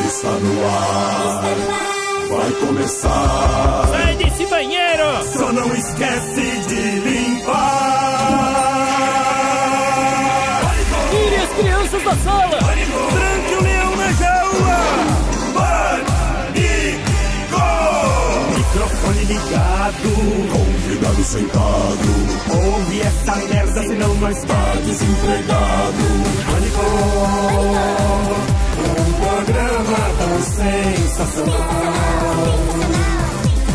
Está no ar, vai começar. Sai desse banheiro! Só não esquece de limpar. Tire as crianças da sala! Tranque o leão na jaula! Pânico! Microfone ligado, convidado sentado. Ouve essa merda, senão nós tá desempregado. Pânico! Um programa tão sensacional.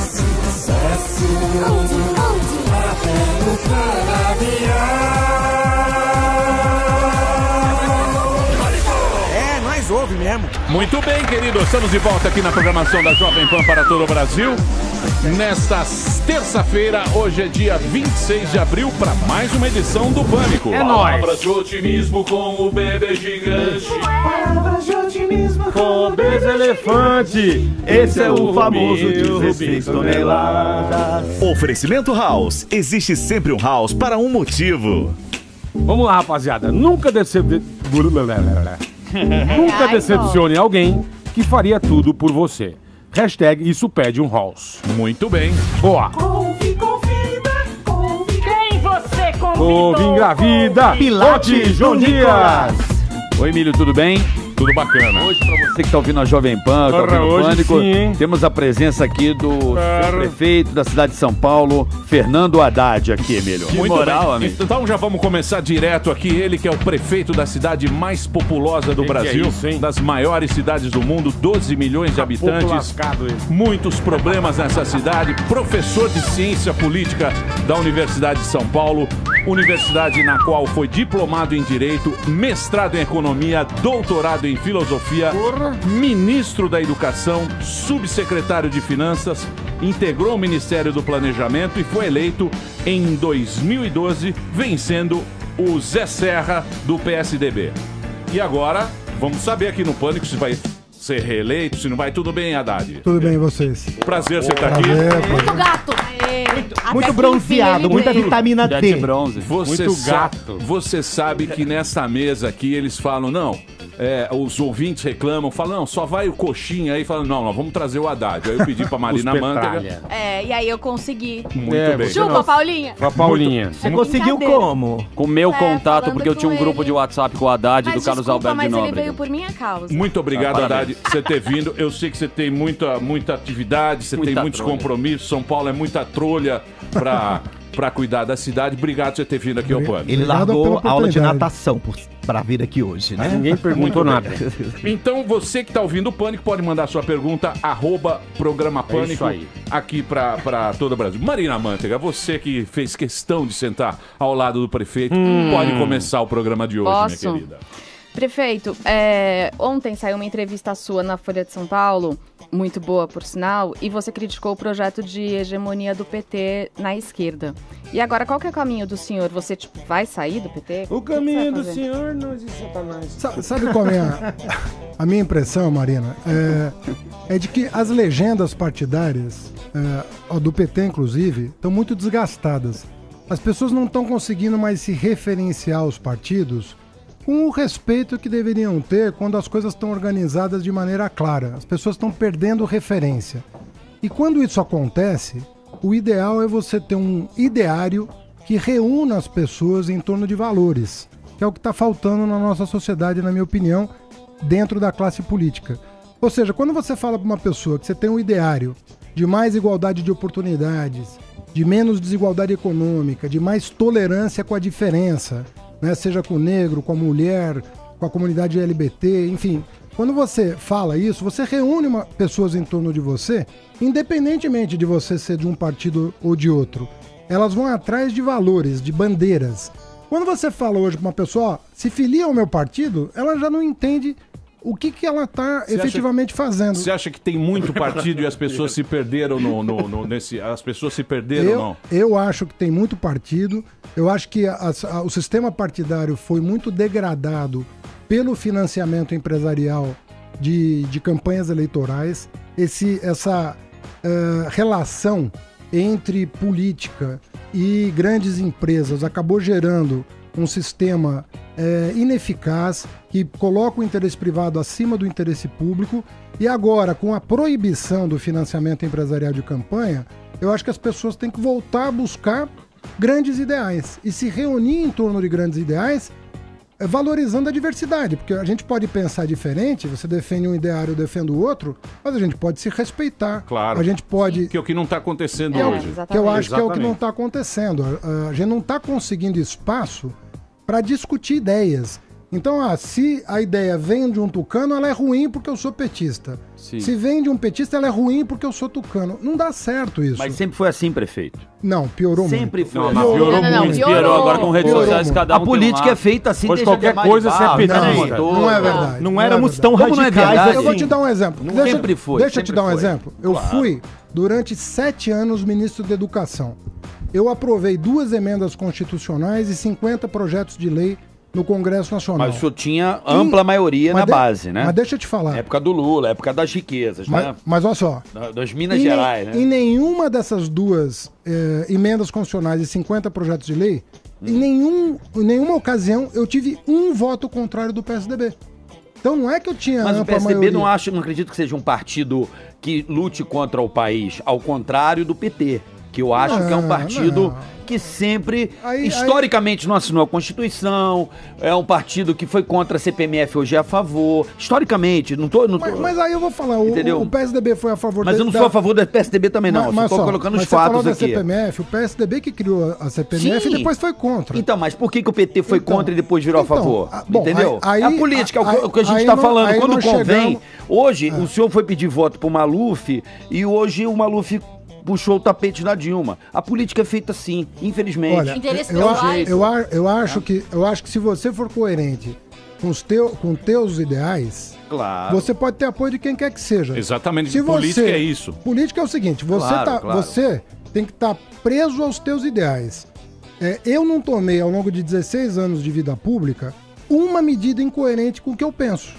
Sucesso até no canavial. É, nós ouve mesmo. Muito bem, queridos. Estamos de volta aqui na programação da Jovem Pan para todo o Brasil. Nesta terça-feira, hoje é dia 26 de abril, para mais uma edição do Pânico. É nóis. Palavras de otimismo com o bebê gigante. Palavras de otimismo Com o elefante. Esse é o famoso 16 toneladas. Oferecimento House. Existe sempre um House para um motivo. Vamos lá, rapaziada. Nunca decepcione alguém que faria tudo por você. Hashtag isso pede um house. Muito bem. Boa. Quem você convidou? Ouve engravida. Pilates João do Dias. Oi, Emílio, tudo bem? Tudo bacana. Hoje, pra você que tá ouvindo a Jovem Pan, tá ouvindo o Hoje Pânico, sim, hein? temos a presença aqui do prefeito da cidade de São Paulo, Fernando Haddad, aqui, Emílio. Muito moral, bem. amigo. Então já vamos começar direto aqui. Ele que é o prefeito da cidade mais populosa do Que Brasil, é isso, hein? das maiores cidades do mundo, 12 milhões de habitantes. Pouco lascado ele. Muitos problemas nessa cidade. Professor de ciência política da Universidade de São Paulo, universidade na qual foi diplomado em Direito, mestrado em Economia, doutorado em Filosofia, ministro da Educação, subsecretário de Finanças, integrou o Ministério do Planejamento e foi eleito em 2012, vencendo o Zé Serra do PSDB. E agora, vamos saber aqui no Pânico se vai ser reeleito, se não vai. Tudo bem, Haddad? Tudo bem, e vocês? Prazer você estar aqui. Muito gato. Muito bronzeado, muita vitamina De D. bronze. Você Muito gato. Você sabe que nessa mesa aqui eles falam, não, os ouvintes reclamam, falam, não, só vai o coxinha aí, falam, não, nós vamos trazer o Haddad. Aí eu pedi pra Marina Manteiga. E aí eu consegui. Muito bem. Chupa, Paulinha. Pra Paulinha. Você conseguiu Brincadeira. como? Com meu contato, falando porque eu tinha um com grupo ele. de WhatsApp com o Haddad e Mas do Carlos desculpa, Alberto de mas ele Nóbrega. veio por minha causa. Muito obrigado, parabéns. Haddad, por você ter vindo. Eu sei que você tem muita atividade, você tem Muita muitos trolha. compromissos. São Paulo é muita trolha pra cuidar da cidade. Obrigado por você ter vindo aqui ao Pânico. Ele Obrigado largou pela a aula de oportunidade. natação pra vir aqui hoje, né? Ninguém perguntou nada. Então, você que tá ouvindo o Pânico, pode mandar sua pergunta, @programa Pânico, isso aí. aqui pra todo o Brasil. Marina Manteiga, você que fez questão de sentar ao lado do prefeito, pode começar o programa de hoje, Posso? minha querida. Prefeito, ontem saiu uma entrevista sua na Folha de São Paulo, muito boa por sinal, e você criticou o projeto de hegemonia do PT na esquerda. E agora, qual que é o caminho do senhor? Você vai sair do PT? O que caminho você vai do fazer? senhor não existe Satanás. Sabe qual é a minha impressão, Marina? É de que as legendas partidárias, do PT inclusive, estão muito desgastadas. As pessoas não estão conseguindo mais se referenciar aos partidos com o respeito que deveriam ter quando as coisas estão organizadas de maneira clara. As pessoas estão perdendo referência. E quando isso acontece, o ideal é você ter um ideário que reúna as pessoas em torno de valores, que é o que está faltando na nossa sociedade, na minha opinião, dentro da classe política. Ou seja, quando você fala para uma pessoa que você tem um ideário de mais igualdade de oportunidades, de menos desigualdade econômica, de mais tolerância com a diferença, né, seja com o negro, com a mulher, com a comunidade LGBT, enfim. Quando você fala isso, você reúne pessoas em torno de você, independentemente de você ser de um partido ou de outro. Elas vão atrás de valores, de bandeiras. Quando você fala hoje para uma pessoa, ó, se filia ao meu partido, ela já não entende o que ela está efetivamente fazendo. Você acha que tem muito partido e as pessoas se perderam as pessoas se perderam ou não? Eu acho que tem muito partido. Eu acho que o sistema partidário foi muito degradado pelo financiamento empresarial de campanhas eleitorais. Essa relação entre política e grandes empresas acabou gerando um sistema ineficaz, que coloca o interesse privado acima do interesse público. E agora, com a proibição do financiamento empresarial de campanha, eu acho que as pessoas têm que voltar a buscar grandes ideais e se reunir em torno de grandes ideais, valorizando a diversidade, porque a gente pode pensar diferente, você defende um ideário, eu defendo o outro, mas a gente pode se respeitar. Claro. A gente pode... Que é o que não está acontecendo hoje. Que eu acho que é o que não está acontecendo. A gente não está conseguindo espaço para discutir ideias. Então, se a ideia vem de um tucano, ela é ruim porque eu sou petista. Sim. Se vem de um petista, ela é ruim porque eu sou tucano. Não dá certo isso. Mas sempre foi assim, prefeito. Não, piorou Sempre muito. foi. Não, piorou muito. Piorou agora com redes Piorou sociais, muito. cada um A política é feita assim, Hoje deixa qualquer de amar coisa de você é barro, petista. Não é verdade. Não éramos é tão verdade. Como não é radicais verdade? Eu vou assim. te dar um exemplo. Sempre foi, Deixa eu te sempre dar um foi. exemplo. Eu fui, durante 7 anos, ministro da Educação. Eu aprovei 2 emendas constitucionais e 50 projetos de lei no Congresso Nacional. Mas o senhor tinha ampla maioria na base, né? Mas deixa eu te falar. Época do Lula, época das riquezas, né? Mas olha só. Das Minas Gerais, né? Em nenhuma dessas 2 emendas constitucionais e 50 projetos de lei, em nenhuma ocasião eu tive um voto contrário do PSDB. Então não é que eu tinha Mas o ampla PSDB maioria. não acredito que seja um partido que lute contra o país, ao contrário do PT, que eu acho que é um partido que sempre, historicamente, não assinou a Constituição, é um partido que foi contra a CPMF, hoje é a favor, historicamente, não tô... Mas aí eu vou falar, o PSDB foi a favor... Mas eu não sou a favor do PSDB também, não, eu só tô colocando os fatos da aqui. CPMF, o PSDB que criou a CPMF e depois foi contra. Então, mas por que o PT foi contra e depois virou a favor? Bom, entendeu? aí- é a política, é o que a gente aí está nós- falando. aí Quando nós convém, chegamos- hoje o senhor foi pedir voto pro Maluf e hoje o Maluf puxou o tapete da Dilma. A política é feita assim, infelizmente. Olha, Interesse eu acho que se você for coerente com teus ideais, Claro. você pode ter apoio de quem quer que seja. Exatamente, Se política você- é isso. Política é o seguinte, Claro. você tem que estar preso aos teus ideais. Eu não tomei, ao longo de 16 anos de vida pública, uma medida incoerente com o que eu penso.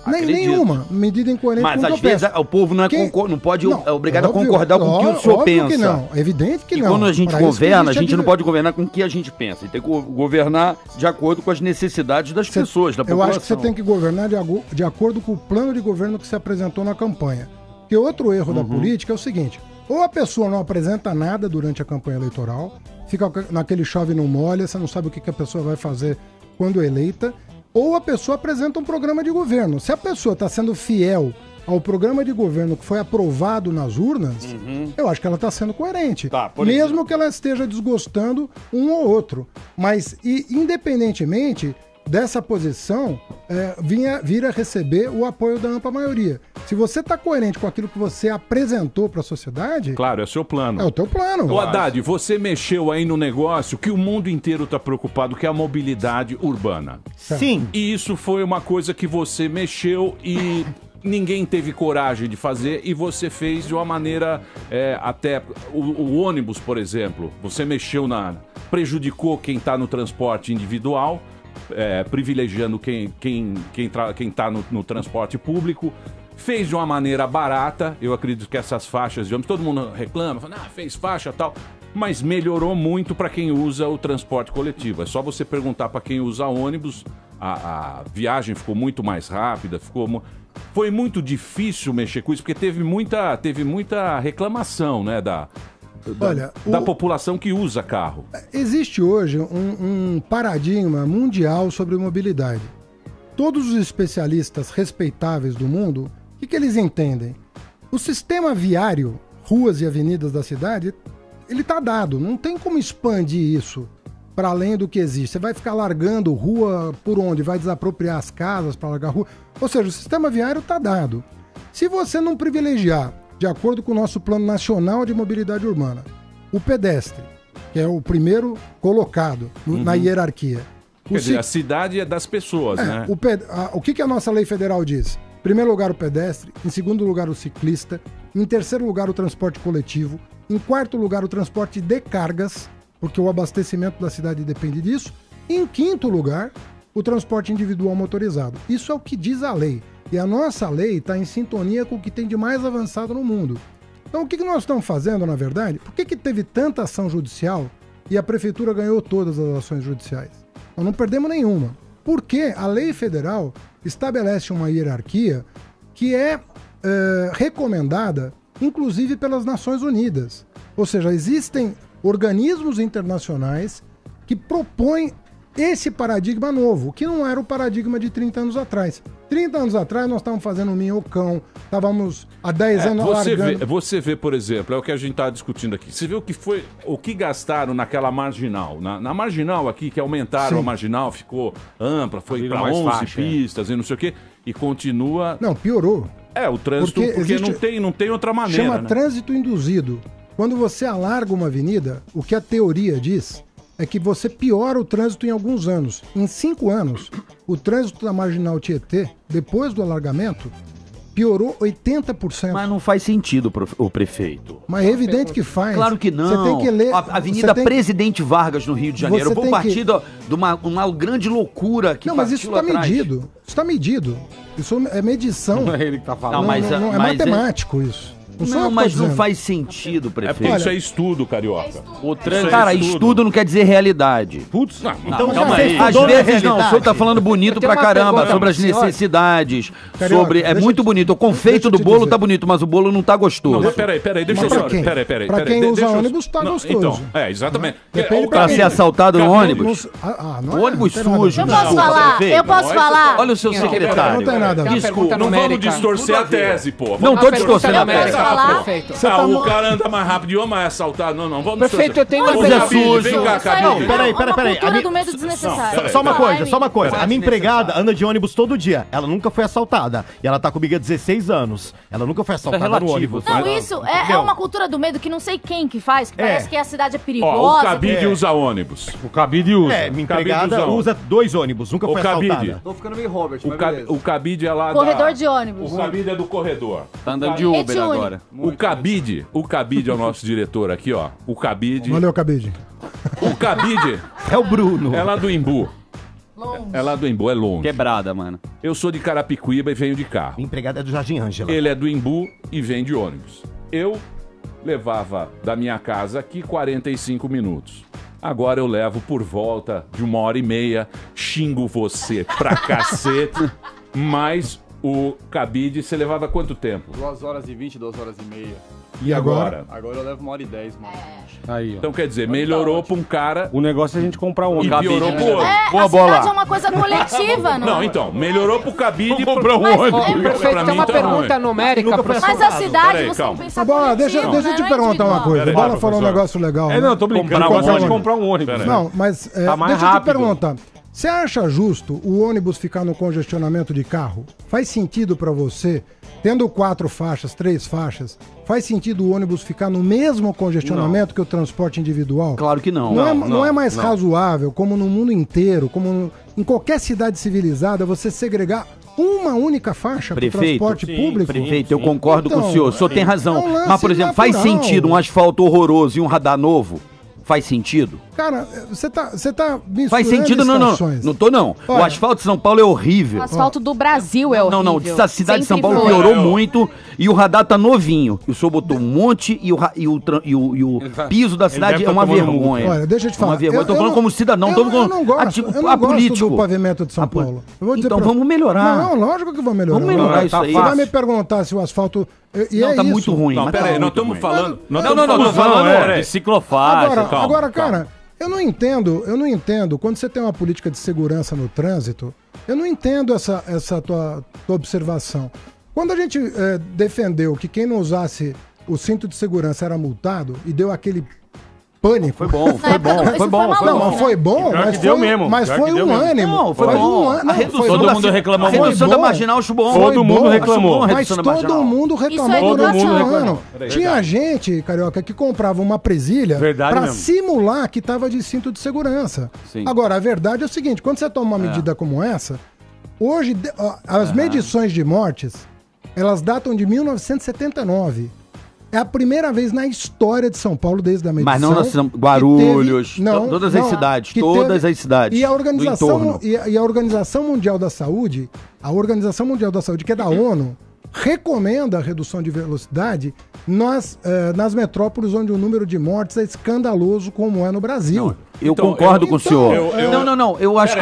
Acredito. Nenhuma medida incoerente Mas com o que às eu vezes penso. o povo não, não pode é obrigado a concordar com o que o senhor óbvio pensa. Que não. É evidente que E não. quando a gente Pra isso que governa, a existe gente não pode governar com o que a gente pensa. Tem que governar de acordo com as necessidades das pessoas, da Eu população. acho que você tem que governar de acordo com o plano de governo que se apresentou na campanha. Porque outro erro da política é o seguinte: ou a pessoa não apresenta nada durante a campanha eleitoral, fica naquele chove não molha, você não sabe o que a pessoa vai fazer quando eleita, ou a pessoa apresenta um programa de governo. Se a pessoa está sendo fiel ao programa de governo que foi aprovado nas urnas, eu acho que ela está sendo coerente. Mesmo que ela esteja desgostando um ou outro. Mas, independentemente dessa posição, vir a receber o apoio da ampla maioria. Se você está coerente com aquilo que você apresentou para a sociedade... Claro, é o seu plano. É o teu plano. Ô Haddad, você mexeu aí no negócio que o mundo inteiro está preocupado, que é a mobilidade urbana. Sim. E isso foi uma coisa que você mexeu e ninguém teve coragem de fazer e você fez de uma maneira até... O ônibus, por exemplo, você mexeu prejudicou quem está no transporte individual, privilegiando quem está no transporte público. Fez de uma maneira barata, eu acredito que essas faixas de ônibus, todo mundo reclama, fala, fez faixa e tal, mas melhorou muito para quem usa o transporte coletivo. É só você perguntar para quem usa ônibus, a viagem ficou muito mais rápida, foi muito difícil mexer com isso, porque teve muita reclamação, né, da população que usa carro. Existe hoje um paradigma mundial sobre mobilidade. Todos os especialistas respeitáveis do mundo, o que eles entendem? O sistema viário, ruas e avenidas da cidade, ele está dado. Não tem como expandir isso para além do que existe. Você vai ficar largando rua por onde? Vai desapropriar as casas para largar rua? Ou seja, o sistema viário está dado. Se você não privilegiar, de acordo com o nosso Plano Nacional de Mobilidade Urbana, o pedestre, que é o primeiro colocado na hierarquia. Quer dizer, a cidade é das pessoas, né? O que a nossa lei federal diz? Em primeiro lugar, o pedestre. Em segundo lugar, o ciclista. Em terceiro lugar, o transporte coletivo. Em quarto lugar, o transporte de cargas, porque o abastecimento da cidade depende disso. E em quinto lugar, o transporte individual motorizado. Isso é o que diz a lei. E a nossa lei está em sintonia com o que tem de mais avançado no mundo. Então, o que nós estamos fazendo, na verdade? Por que teve tanta ação judicial e a prefeitura ganhou todas as ações judiciais? Nós não perdemos nenhuma. Porque a lei federal estabelece uma hierarquia que é recomendada, inclusive pelas Nações Unidas. Ou seja, existem organismos internacionais que propõem esse paradigma novo, que não era o paradigma de 30 anos atrás. 30 anos atrás nós estávamos fazendo um minhocão, estávamos há 10 anos largando... Você vê, por exemplo, é o que a gente está discutindo aqui. Você vê o que gastaram naquela marginal. Na marginal aqui, que aumentaram a marginal, ficou ampla, foi para 11 pistas e não sei o quê, e continua... Não, piorou. O trânsito, porque não tem outra maneira. Chama né? trânsito induzido. Quando você alarga uma avenida, o que a teoria diz é que você piora o trânsito em alguns anos. Em 5 anos, o trânsito da Marginal Tietê, depois do alargamento, piorou 80%. Mas não faz sentido, o prefeito. Mas é evidente que faz. Claro que não. Você tem que ler... A Avenida Presidente Vargas, no Rio de Janeiro. Eu vou partir de uma grande loucura que Não, mas isso está medido. Isso está medido. Isso é medição. Não é ele que está falando. Não é matemático isso. Não, mas não faz sentido, prefeito. Isso é estudo, carioca. O trânsito... Cara, estudo não quer dizer realidade. Putz, então calma aí. Às vezes não, o senhor tá falando bonito pra caramba, sobre as necessidades, sobre... É muito bonito. O confeito do bolo tá bonito, mas o bolo não tá gostoso. Não, peraí, deixa eu só... Peraí. Pra quem usa ônibus, tá gostoso. Então, exatamente. Pra ser assaltado no ônibus? O ônibus sujo. Eu posso falar? Olha o seu secretário. Não tem nada a ver. Desculpa, não vamos distorcer a tese, pô. Não tô distorcendo a tese. O cara anda mais rápido e ama é assaltado. Não, vamos... Prefeito, eu tenho uma coisa suja. Vem cá, Cabide. Peraí. Cultura do medo desnecessário. Só uma coisa. A minha empregada anda de ônibus todo dia. Ela nunca foi assaltada. E ela tá comigo há 16 anos. Ela nunca foi assaltada no ônibus. Não, isso é uma cultura do medo que não sei quem que faz, que parece que a cidade é perigosa. O Cabide usa ônibus. O Cabide usa. Minha empregada usa 2 ônibus. Nunca foi assaltada. Tô ficando meio Robert, o Cabide é lá corredor de ônibus. O Cabide é do corredor. Tá andando de Uber agora. O Cabide é o nosso diretor aqui, ó. O Cabide. Valeu, Cabide. O Cabide é o Bruno. É lá do Embu. É lá do Embu, é longe. Quebrada, mano. Eu sou de Carapicuíba e venho de carro. Minha empregada é do Jardim Ângela. Ele é do Embu e vem de ônibus. Eu levava da minha casa aqui 45 minutos. Agora eu levo por volta de 1h30, xingo você pra cacete, mas o Cabide, você levava quanto tempo? 2h20, 2h30. E agora? Agora eu levo 1h10, mano. Aí, ó. Então quer dizer, melhorou pra um cara... O negócio é a gente comprar um e piorou pro outro. A cidade é uma coisa coletiva, não? Não, então, melhorou pro Cabide e comprar um ônibus. Prefeito, tem uma pergunta numérica. Mas a cidade, você tem que pensar Bola, deixa eu te perguntar uma coisa. Bola falou um negócio legal. Não, tô brincando. Comprar de comprar um ônibus. Não, mas deixa eu te perguntar. Você acha justo o ônibus ficar no congestionamento de carro? Faz sentido pra você, tendo 4 faixas, 3 faixas, faz sentido o ônibus ficar no mesmo congestionamento que o transporte individual? Claro que não. Não é mais razoável, como no mundo inteiro, como em qualquer cidade civilizada, você segregar uma única faixa para o transporte público? Prefeito, eu concordo com o senhor. O senhor tem razão. Mas, por exemplo, faz sentido um asfalto horroroso e um radar novo? Faz sentido? Cara, você tá misturando faz sentido, não tô não. Olha, o asfalto de São Paulo é horrível. O asfalto do Brasil é horrível. Não, a cidade de São Paulo piorou muito e o radar tá novinho. O senhor botou um monte e o piso da cidade é uma vergonha. Olha, deixa eu te falar. Uma vergonha. Eu tô falando como cidadão, eu não gosto do pavimento de São Paulo. Então vamos melhorar. Não, lógico que vamos melhorar. Vamos melhorar isso aí. Você vai me perguntar se o asfalto... Não, tá muito ruim. Não, peraí, nós estamos falando... Não, falando de ciclofaixa. Agora, cara... Eu não entendo, quando você tem uma política de segurança no trânsito, eu não entendo essa tua observação. Quando a gente defendeu que quem não usasse o cinto de segurança era multado e deu aquele pânico. Foi bom. Não, foi bom, mas deu mesmo. Mas foi um ânimo. Não, foi bom. Todo mundo reclamou. A redução da marginal acho bom. Todo mundo reclamou. Mas todo mundo reclamou durante o ano. Tinha gente, Carioca, que comprava uma presilha pra simular que tava de cinto de segurança. Agora, a verdade é o seguinte, quando você toma uma medida como essa, hoje, as medições de mortes, elas datam de 1979. É a primeira vez na história de São Paulo, desde a medição... Mas não nós Guarulhos, todas as cidades, todas as cidades. E a Organização Mundial da Saúde, que é da ONU, recomenda a redução de velocidade nas metrópoles onde o número de mortes é escandaloso, como é no Brasil. Eu Então, concordo com o senhor. Não. Eu acho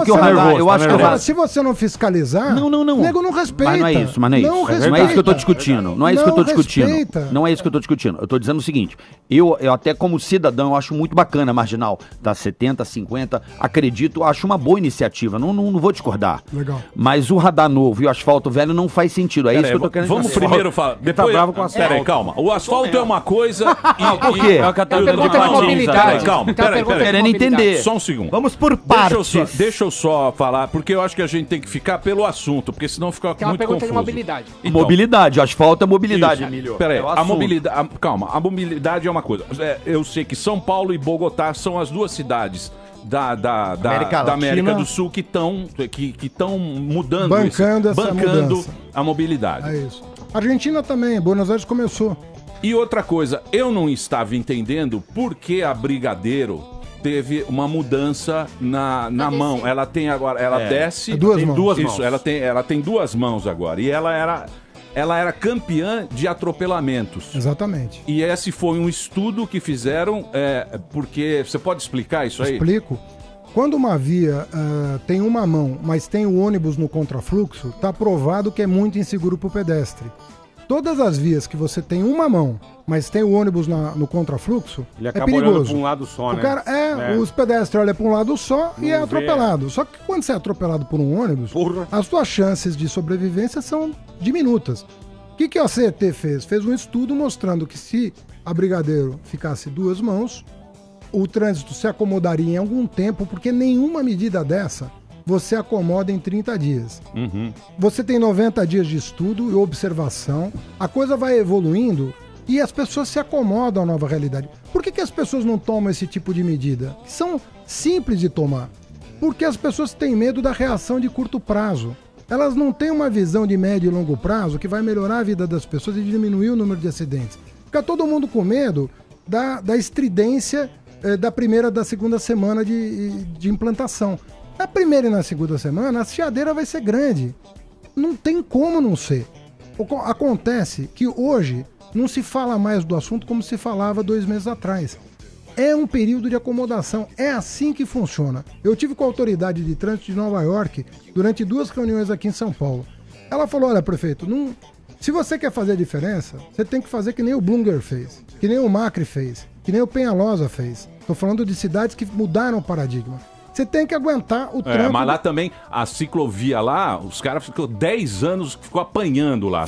que o radar. Se você não fiscalizar, Não. o nego não respeita. Mas não é isso, Não é isso que eu tô discutindo. Não é isso que eu tô discutindo. Não é isso que eu tô discutindo. Eu tô dizendo o seguinte: eu até como cidadão, eu acho muito bacana a marginal da 70, 50. Acredito, acho uma boa iniciativa. Não vou discordar. Legal. Mas o radar novo e o asfalto velho não faz sentido. É isso que eu tô querendo dizer. Vamos primeiro falar. Depois, bravo com o asfalto. Peraí, calma. O asfalto é uma coisa. Por quê? É a pergunta de mobilidade. Calma, peraí. Querendo entender. Só um segundo. Vamos por partes. Deixa eu só falar, porque eu acho que a gente tem que ficar pelo assunto, porque senão fica muito confuso. É uma pergunta de mobilidade. Então, Mobilidade, asfalto é mobilidade, isso. Emílio. Peraí, É o a assunto. mobilidade. Calma, a mobilidade é uma coisa. Eu sei que São Paulo e Bogotá são as duas cidades da América do Sul que estão mudando Bancando essa bancando mudança. a mobilidade. É isso. Argentina também, Buenos Aires começou. E outra coisa, eu não estava entendendo por que a Brigadeiro teve uma mudança na mão. Ela tem agora, ela desce. Duas tem mãos. Duas Isso, mãos. Ela tem duas mãos agora. E ela era campeã de atropelamentos. Exatamente. E esse foi um estudo que fizeram, porque... Você pode explicar isso aí? Explico. Quando uma via tem uma mão, mas tem o ônibus no contrafluxo, está provado que é muito inseguro para o pedestre. Todas as vias que você tem uma mão, mas tem o ônibus no contrafluxo, Ele é acaba olhando perigoso. pra um lado só, né? O cara os pedestres olham para um lado só e é atropelado. Só que quando você é atropelado por um ônibus, as suas chances de sobrevivência são diminutas. O que a CET fez? Fez um estudo mostrando que se a Brigadeiro ficasse duas mãos, o trânsito se acomodaria em algum tempo, porque nenhuma medida dessa você acomoda em 30 dias. Você tem 90 dias de estudo e observação, a coisa vai evoluindo e as pessoas se acomodam à nova realidade. Por que as pessoas não tomam esse tipo de medida? Que são simples de tomar. Porque as pessoas têm medo da reação de curto prazo. Elas não têm uma visão de médio e longo prazo que vai melhorar a vida das pessoas e diminuir o número de acidentes. Fica todo mundo com medo da estridência da primeira e da segunda semana de implantação. Na primeira e na segunda semana, a chiadeira vai ser grande. Não tem como não ser. Acontece que hoje não se fala mais do assunto como se falava 2 meses atrás. É um período de acomodação. É assim que funciona. Eu tive com a autoridade de trânsito de Nova York durante 2 reuniões aqui em São Paulo. Ela falou, olha, prefeito, se você quer fazer a diferença, você tem que fazer que nem o Bloomberg fez, que nem o Macri fez, que nem o Penalosa fez. Estou falando de cidades que mudaram o paradigma. Você tem que aguentar o trânsito. Mas lá também, a ciclovia lá, os caras ficou 10 anos, ficou apanhando lá.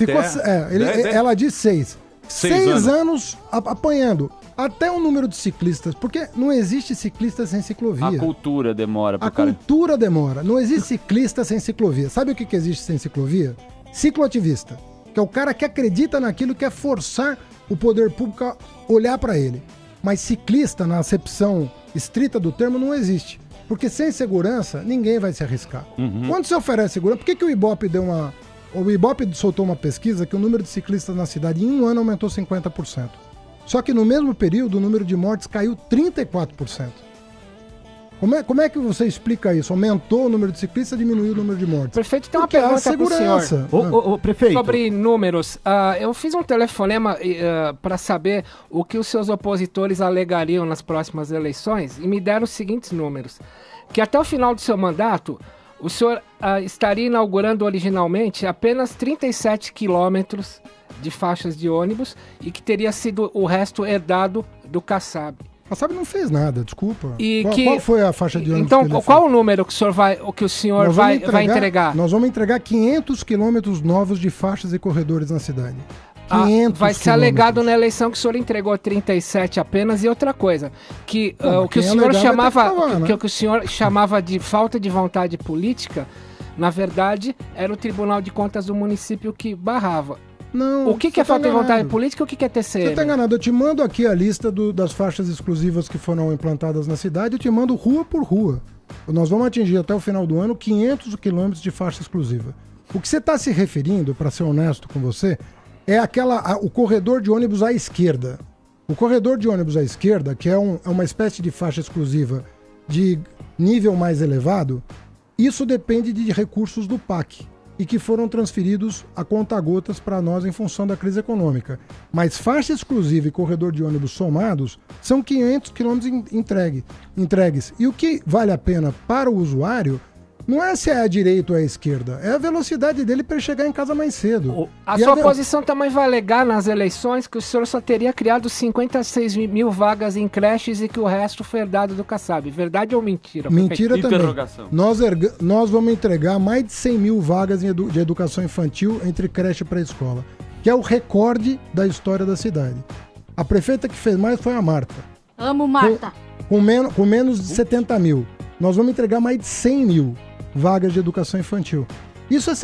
Ela diz 6. 6 anos apanhando. Até o número de ciclistas, porque não existe ciclista sem ciclovia. A cultura demora pro A cultura demora. Não existe ciclista sem ciclovia. Sabe o que existe sem ciclovia? Cicloativista. Que é o cara que acredita naquilo, quer forçar o poder público a olhar para ele. Mas ciclista, na acepção estrita do termo, não existe. Porque sem segurança, ninguém vai se arriscar. Quando se oferece segurança, por que o Ibope O Ibope soltou uma pesquisa que o número de ciclistas na cidade em um ano aumentou 50%. Só que no mesmo período, o número de mortes caiu 34%. Como é que você explica isso? Aumentou o número de ciclistas, diminuiu o número de mortes? Prefeito, tem uma pergunta pro senhor. Ô, prefeito. Sobre números. Eu fiz um telefonema para saber o que os seus opositores alegariam nas próximas eleições e me deram os seguintes números. Que até o final do seu mandato, o senhor estaria inaugurando originalmente apenas 37 quilômetros de faixas de ônibus e que teria sido o resto herdado do Kassab. A Kassab não fez nada, desculpa. E qual foi a faixa de ônibus? Então, qual o número que o senhor vai entregar? Nós vamos entregar 500 quilômetros novos de faixas e corredores na cidade. 500 vai ser alegado na eleição que o senhor entregou 37 apenas. E outra coisa, que o que o senhor chamava, o que o senhor chamava de falta de vontade política, na verdade, era o Tribunal de Contas do município que barrava. Não, o que é falta de vontade política e o que é TCM? Você está enganado. Eu te mando aqui a lista das faixas exclusivas que foram implantadas na cidade. Eu te mando rua por rua. Nós vamos atingir até o final do ano 500 quilômetros de faixa exclusiva. O que você está se referindo, para ser honesto com você, é o corredor de ônibus à esquerda. O corredor de ônibus à esquerda, que é uma espécie de faixa exclusiva de nível mais elevado, isso depende de recursos do PAC. e que foram transferidos a conta-gotas para nós em função da crise econômica. Mas faixa exclusiva e corredor de ônibus somados são 500 quilômetros entregues. E o que vale a pena para o usuário não é se é a direita ou a esquerda, é a velocidade dele para chegar em casa mais cedo. A sua posição também vai alegar nas eleições que o senhor só teria criado 56 mil vagas em creches e que o resto foi herdado do Kassab. Verdade ou mentira? Mentira também. Nós vamos entregar mais de 100 mil vagas de educação infantil entre creche e pré-escola, que é o recorde da história da cidade. A prefeita que fez mais foi a Marta. Amo Marta. Com menos de 70 mil. Nós vamos entregar mais de 100 mil vagas de educação infantil. Isso é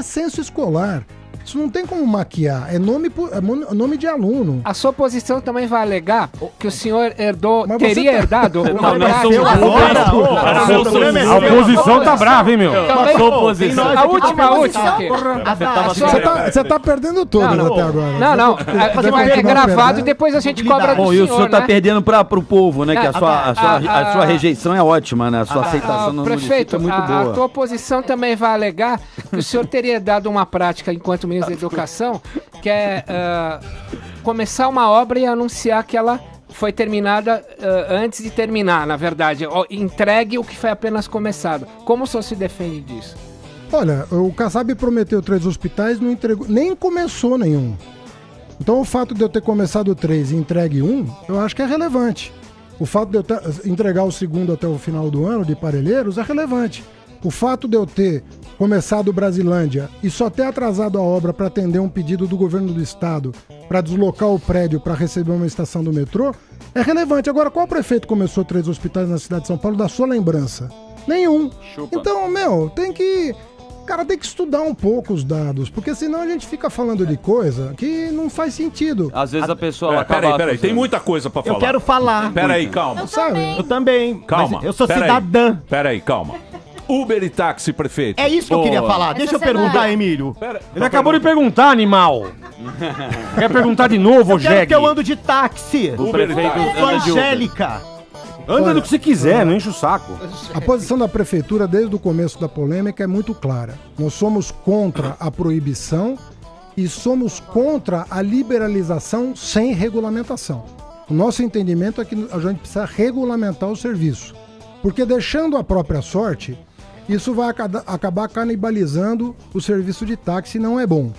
censo escolar. Isso não tem como maquiar. É nome de aluno. A sua posição também vai alegar que o senhor teria herdado uma A oposição tá brava, hein, meu? A última. Você tá perdendo tudo até agora. Não. É gravado e depois a gente cobra do senhor. E o senhor tá perdendo pro povo, né? Que a sua rejeição é ótima, né? A sua aceitação no município é muito boa. A tua posição também vai alegar que o senhor teria dado uma prática enquanto ministro da Educação, que é começar uma obra e anunciar que ela foi terminada antes de terminar, na verdade. Entregue o que foi apenas começado. Como o senhor se defende disso? Olha, o Kassab prometeu 3 hospitais, não entregou, nem começou nenhum. Então o fato de eu ter começado 3 e entregue 1, eu acho que é relevante. O fato de eu entregar o segundo até o final do ano, de Parelheiros, é relevante. O fato de eu ter começado Brasilândia e só ter atrasado a obra para atender um pedido do governo do estado para deslocar o prédio para receber uma estação do metrô é relevante. Agora, qual prefeito começou 3 hospitais na cidade de São Paulo da sua lembrança? Nenhum. Chupa. Então, o cara tem que estudar um pouco os dados, porque senão a gente fica falando de coisa que não faz sentido. Às vezes a pessoa acaba... Peraí, tem muita coisa pra falar. Eu quero falar. Peraí, calma. Eu também. Calma. Mas eu sou cidadã. Peraí, calma. Uber e táxi, prefeito. É isso que eu queria falar. Deixa eu perguntar, Emílio. Ele acabou de perguntar, animal. Quer perguntar de novo, Jegue? Que eu ando de táxi. O prefeito Eu sou Angélica. Anda do que você quiser, não enche o saco. A posição da prefeitura desde o começo da polêmica é muito clara. Nós somos contra a proibição e somos contra a liberalização sem regulamentação. O nosso entendimento é que a gente precisa regulamentar o serviço, porque deixando a própria sorte, isso vai acabar canibalizando o serviço de táxi e não é bom.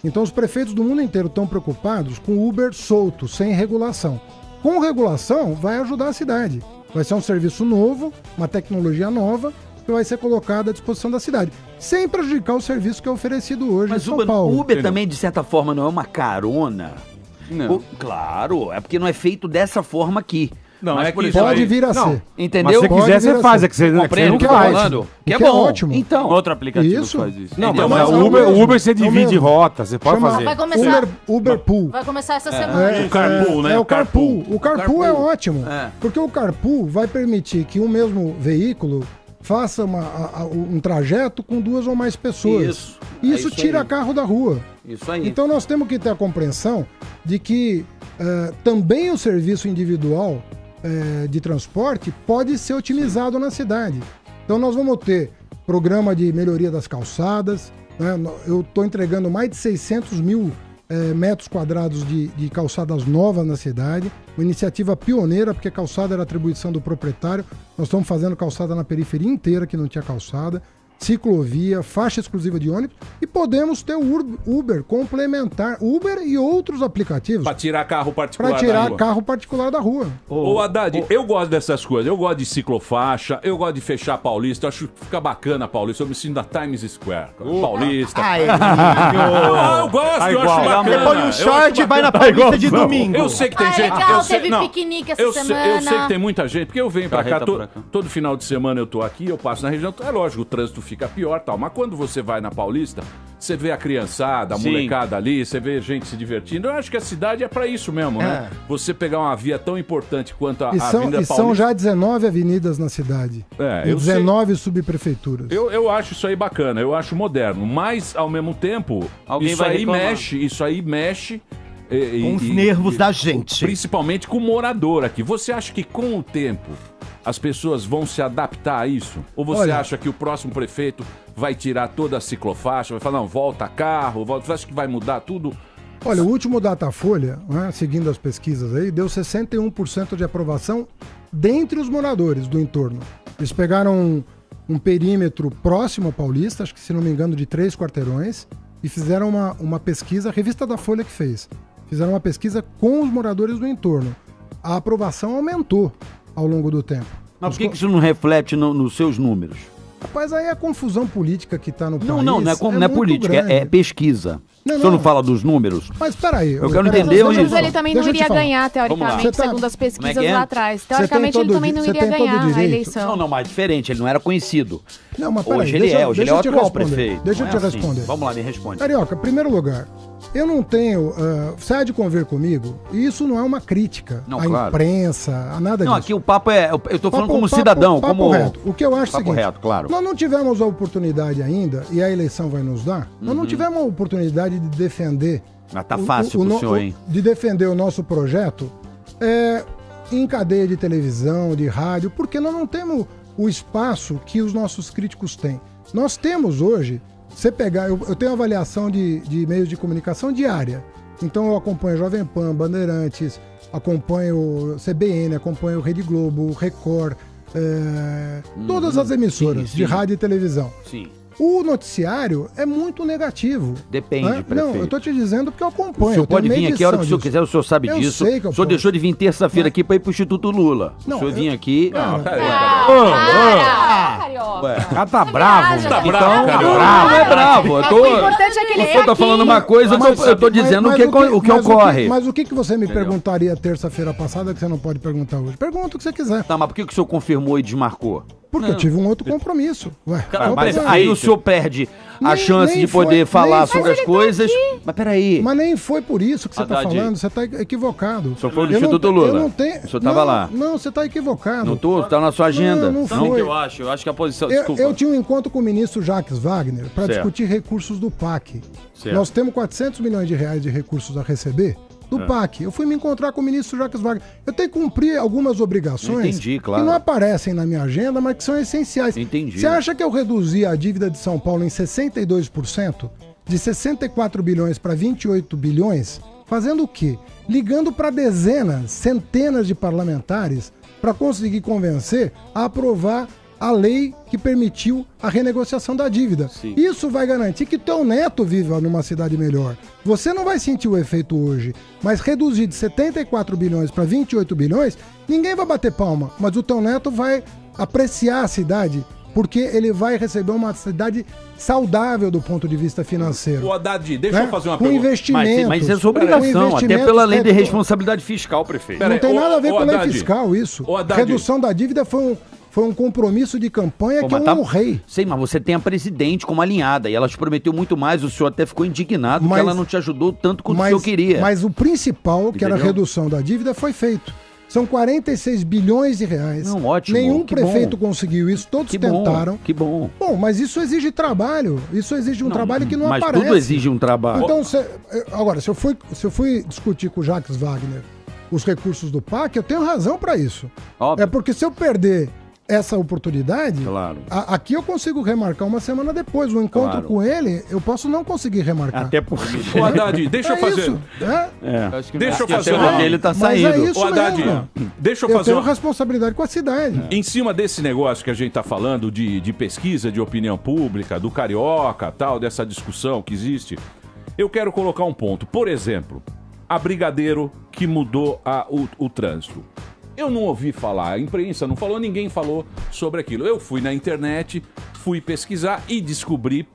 Então os prefeitos do mundo inteiro estão preocupados com o Uber solto, sem regulação. Com regulação, vai ajudar a cidade. Vai ser um serviço novo, uma tecnologia nova, que vai ser colocada à disposição da cidade, sem prejudicar o serviço que é oferecido hoje em São Paulo. O Uber também, de certa forma, não é uma carona? Não. Claro, é porque não é feito dessa forma aqui. Não, mas é por que exemplo, Pode vir a ser. entendeu? Mas se você quiser, você faz. É que você não faz. Que é O que é bom. ótimo. Então, Outro aplicativo Isso? faz isso. Não, Então, mas mas o Uber você divide mesmo. rota, você pode Chama- fazer. Vai começar, Uber Pool. vai começar essa semana. O carpool, né? É o carpool. O carpool é ótimo. É. Porque o carpool vai permitir que um mesmo veículo faça um trajeto com 2 ou mais pessoas. Isso. E É isso isso tira aí. carro da rua. isso aí. Então nós temos que ter a compreensão de que também o serviço individual de transporte pode ser otimizado na cidade. Então nós vamos ter programa de melhoria das calçadas, né? Eu estou entregando mais de 600 mil metros quadrados de calçadas novas na cidade, uma iniciativa pioneira, porque calçada era atribuição do proprietário. Nós estamos fazendo calçada na periferia inteira que não tinha calçada, ciclovia, faixa exclusiva de ônibus, e podemos ter o Uber complementar, Uber e outros aplicativos Pra tirar carro particular para tirar da rua. carro particular da rua. Ô, Haddad, eu gosto dessas coisas. Eu gosto de ciclofaixa, eu gosto de fechar a Paulista. Eu acho que fica bacana a Paulista. Eu me sinto na Times Square. Paulista. Eu gosto, eu acho bacana. Você põe um Eu acho short e vai na bacana. Paulista de domingo. Eu sei que tem Ah, gente... legal, eu sei, teve não, piquenique essa eu sei semana. que tem muita gente, porque eu venho pra cá, Carreta por cá. todo final de semana eu tô aqui, eu passo na região, é lógico, o trânsito fica pior e tal, mas quando você vai na Paulista, você vê a criançada, a Sim. molecada ali, você vê gente se divertindo, eu acho que a cidade é pra isso mesmo, né? Você pegar uma via tão importante quanto a E são, Avenida e são Paulista... já 19 avenidas na cidade. É, E eu sei. 19 subprefeituras. Eu acho isso aí bacana, eu acho moderno, mas ao mesmo tempo, Alguém isso vai aí reclamar. mexe Com os nervos da gente. Principalmente com o morador aqui. Você acha que com o tempo as pessoas vão se adaptar a isso? Ou você acha que o próximo prefeito vai tirar toda a ciclofaixa, vai falar, não, volta carro, volta... Você acha que vai mudar tudo? Olha, o último Datafolha, né, seguindo as pesquisas aí, deu 61% de aprovação dentre os moradores do entorno. Eles pegaram um perímetro próximo à Paulista, acho que se não me engano de 3 quarteirões, e fizeram uma pesquisa, a revista da Folha que fez, fizeram uma pesquisa com os moradores do entorno. A aprovação aumentou ao longo do tempo. Mas por que isso não reflete nos seus números? Rapaz, aí a confusão política que está no país Não é política, é pesquisa. O senhor não fala dos números? Mas peraí. Eu quero entender onde ele também não iria ganhar, teoricamente, segundo as pesquisas lá atrás. Teoricamente, ele também não iria ganhar a eleição. Não, mas diferente, ele não era conhecido. Não, mas peraí, hoje ele é o atual prefeito. Deixa eu te responder. Vamos lá, me responde. Carioca, em primeiro lugar, eu não tenho... você há de convir comigo, e isso não é uma crítica à imprensa, a nada disso. Não, aqui o papo é... Eu tô falando como cidadão, como... Reto. O que eu acho é o seguinte, reto, claro. Nós não tivemos a oportunidade ainda, e a eleição vai nos dar, nós não tivemos a oportunidade de defender... Mas tá fácil pro senhor, hein? De defender o nosso projeto em cadeia de televisão, de rádio, porque nós não temos o espaço que os nossos críticos têm. Nós temos hoje, você pegar, eu tenho avaliação de meios de comunicação diária, então eu acompanho Jovem Pan, Bandeirantes, acompanho CBN, acompanho Rede Globo, Record, todas as emissoras de rádio e televisão. Sim. O noticiário é muito negativo. Depende, prefeito. Não, eu tô te dizendo porque eu acompanho. O senhor pode vir aqui a hora que o senhor quiser, o senhor sabe disso. Sei que eu o senhor deixou de vir terça-feira aqui para ir pro Instituto Lula. O senhor vinha aqui... Ah, tá bravo. Tá bravo, não é bravo. O senhor tá falando uma coisa, eu tô dizendo o que ocorre. Mas o que você me perguntaria terça-feira passada que você não pode perguntar hoje? Pergunta o que você quiser. Tá, mas por que o senhor confirmou e desmarcou? Porque eu tive um outro compromisso. Ué, mas aí o senhor perde a chance de poder falar sobre as coisas. Mas peraí. Mas nem foi por isso que você tá falando, você tá equivocado. O senhor foi no Instituto Lula? Eu não tenho... O senhor tava lá? Não, você tá equivocado. Não tô? Tá na sua agenda? Não foi. Eu acho que a posição... Desculpa. Eu tinha um encontro com o ministro Jacques Wagner para discutir recursos do PAC. Certo. Nós temos 400 milhões de reais de recursos a receber do PAC. Eu fui me encontrar com o ministro Jacques Wagner. Eu tenho que cumprir algumas obrigações que não aparecem na minha agenda, mas que são essenciais. Entendi. Você acha que eu reduzi a dívida de São Paulo em 62%? De 64 bilhões para 28 bilhões? Fazendo o quê? Ligando para dezenas, centenas de parlamentares para conseguir convencer a aprovar a lei que permitiu a renegociação da dívida. Sim. Isso vai garantir que teu neto viva numa cidade melhor. Você não vai sentir o efeito hoje, mas reduzir de 74 bilhões para 28 bilhões, ninguém vai bater palma, mas o teu neto vai apreciar a cidade, porque ele vai receber uma cidade saudável do ponto de vista financeiro. O Haddad, deixa eu fazer uma com pergunta. Investimentos, mas é sua obrigação, até pela lei de responsabilidade fiscal, prefeito. Não tem nada a ver com a lei fiscal isso. Redução da dívida foi um compromisso de campanha que eu honrei. Sei, mas você tem a presidente como alinhada e ela te prometeu muito mais, o senhor até ficou indignado que ela não te ajudou tanto quanto o senhor queria. Mas o principal, que era a redução da dívida, foi feito. São 46 bilhões de reais. Não, ótimo. Nenhum prefeito conseguiu isso, todos tentaram. Que bom. Bom, mas isso exige trabalho. Isso exige um trabalho que não aparece. Mas tudo exige um trabalho. Então, agora, se eu fui discutir com o Jacques Wagner os recursos do PAC, eu tenho razão para isso. Óbvio. É porque se eu perder essa oportunidade, aqui eu consigo remarcar uma semana depois. O encontro com ele, eu posso não conseguir remarcar. Até porque... Ô, Haddad, deixa eu fazer... Isso, Deixa eu fazer uma... Ele tá saindo. Mas é isso mesmo. Deixa eu fazer tenho responsabilidade com a cidade. Em cima desse negócio que a gente tá falando de pesquisa de opinião pública, do Carioca, tal, dessa discussão que existe, eu quero colocar um ponto. Por exemplo, a Brigadeiro que mudou o trânsito. Eu não ouvi falar, a imprensa não falou, ninguém falou sobre aquilo. Eu fui na internet, fui pesquisar e descobri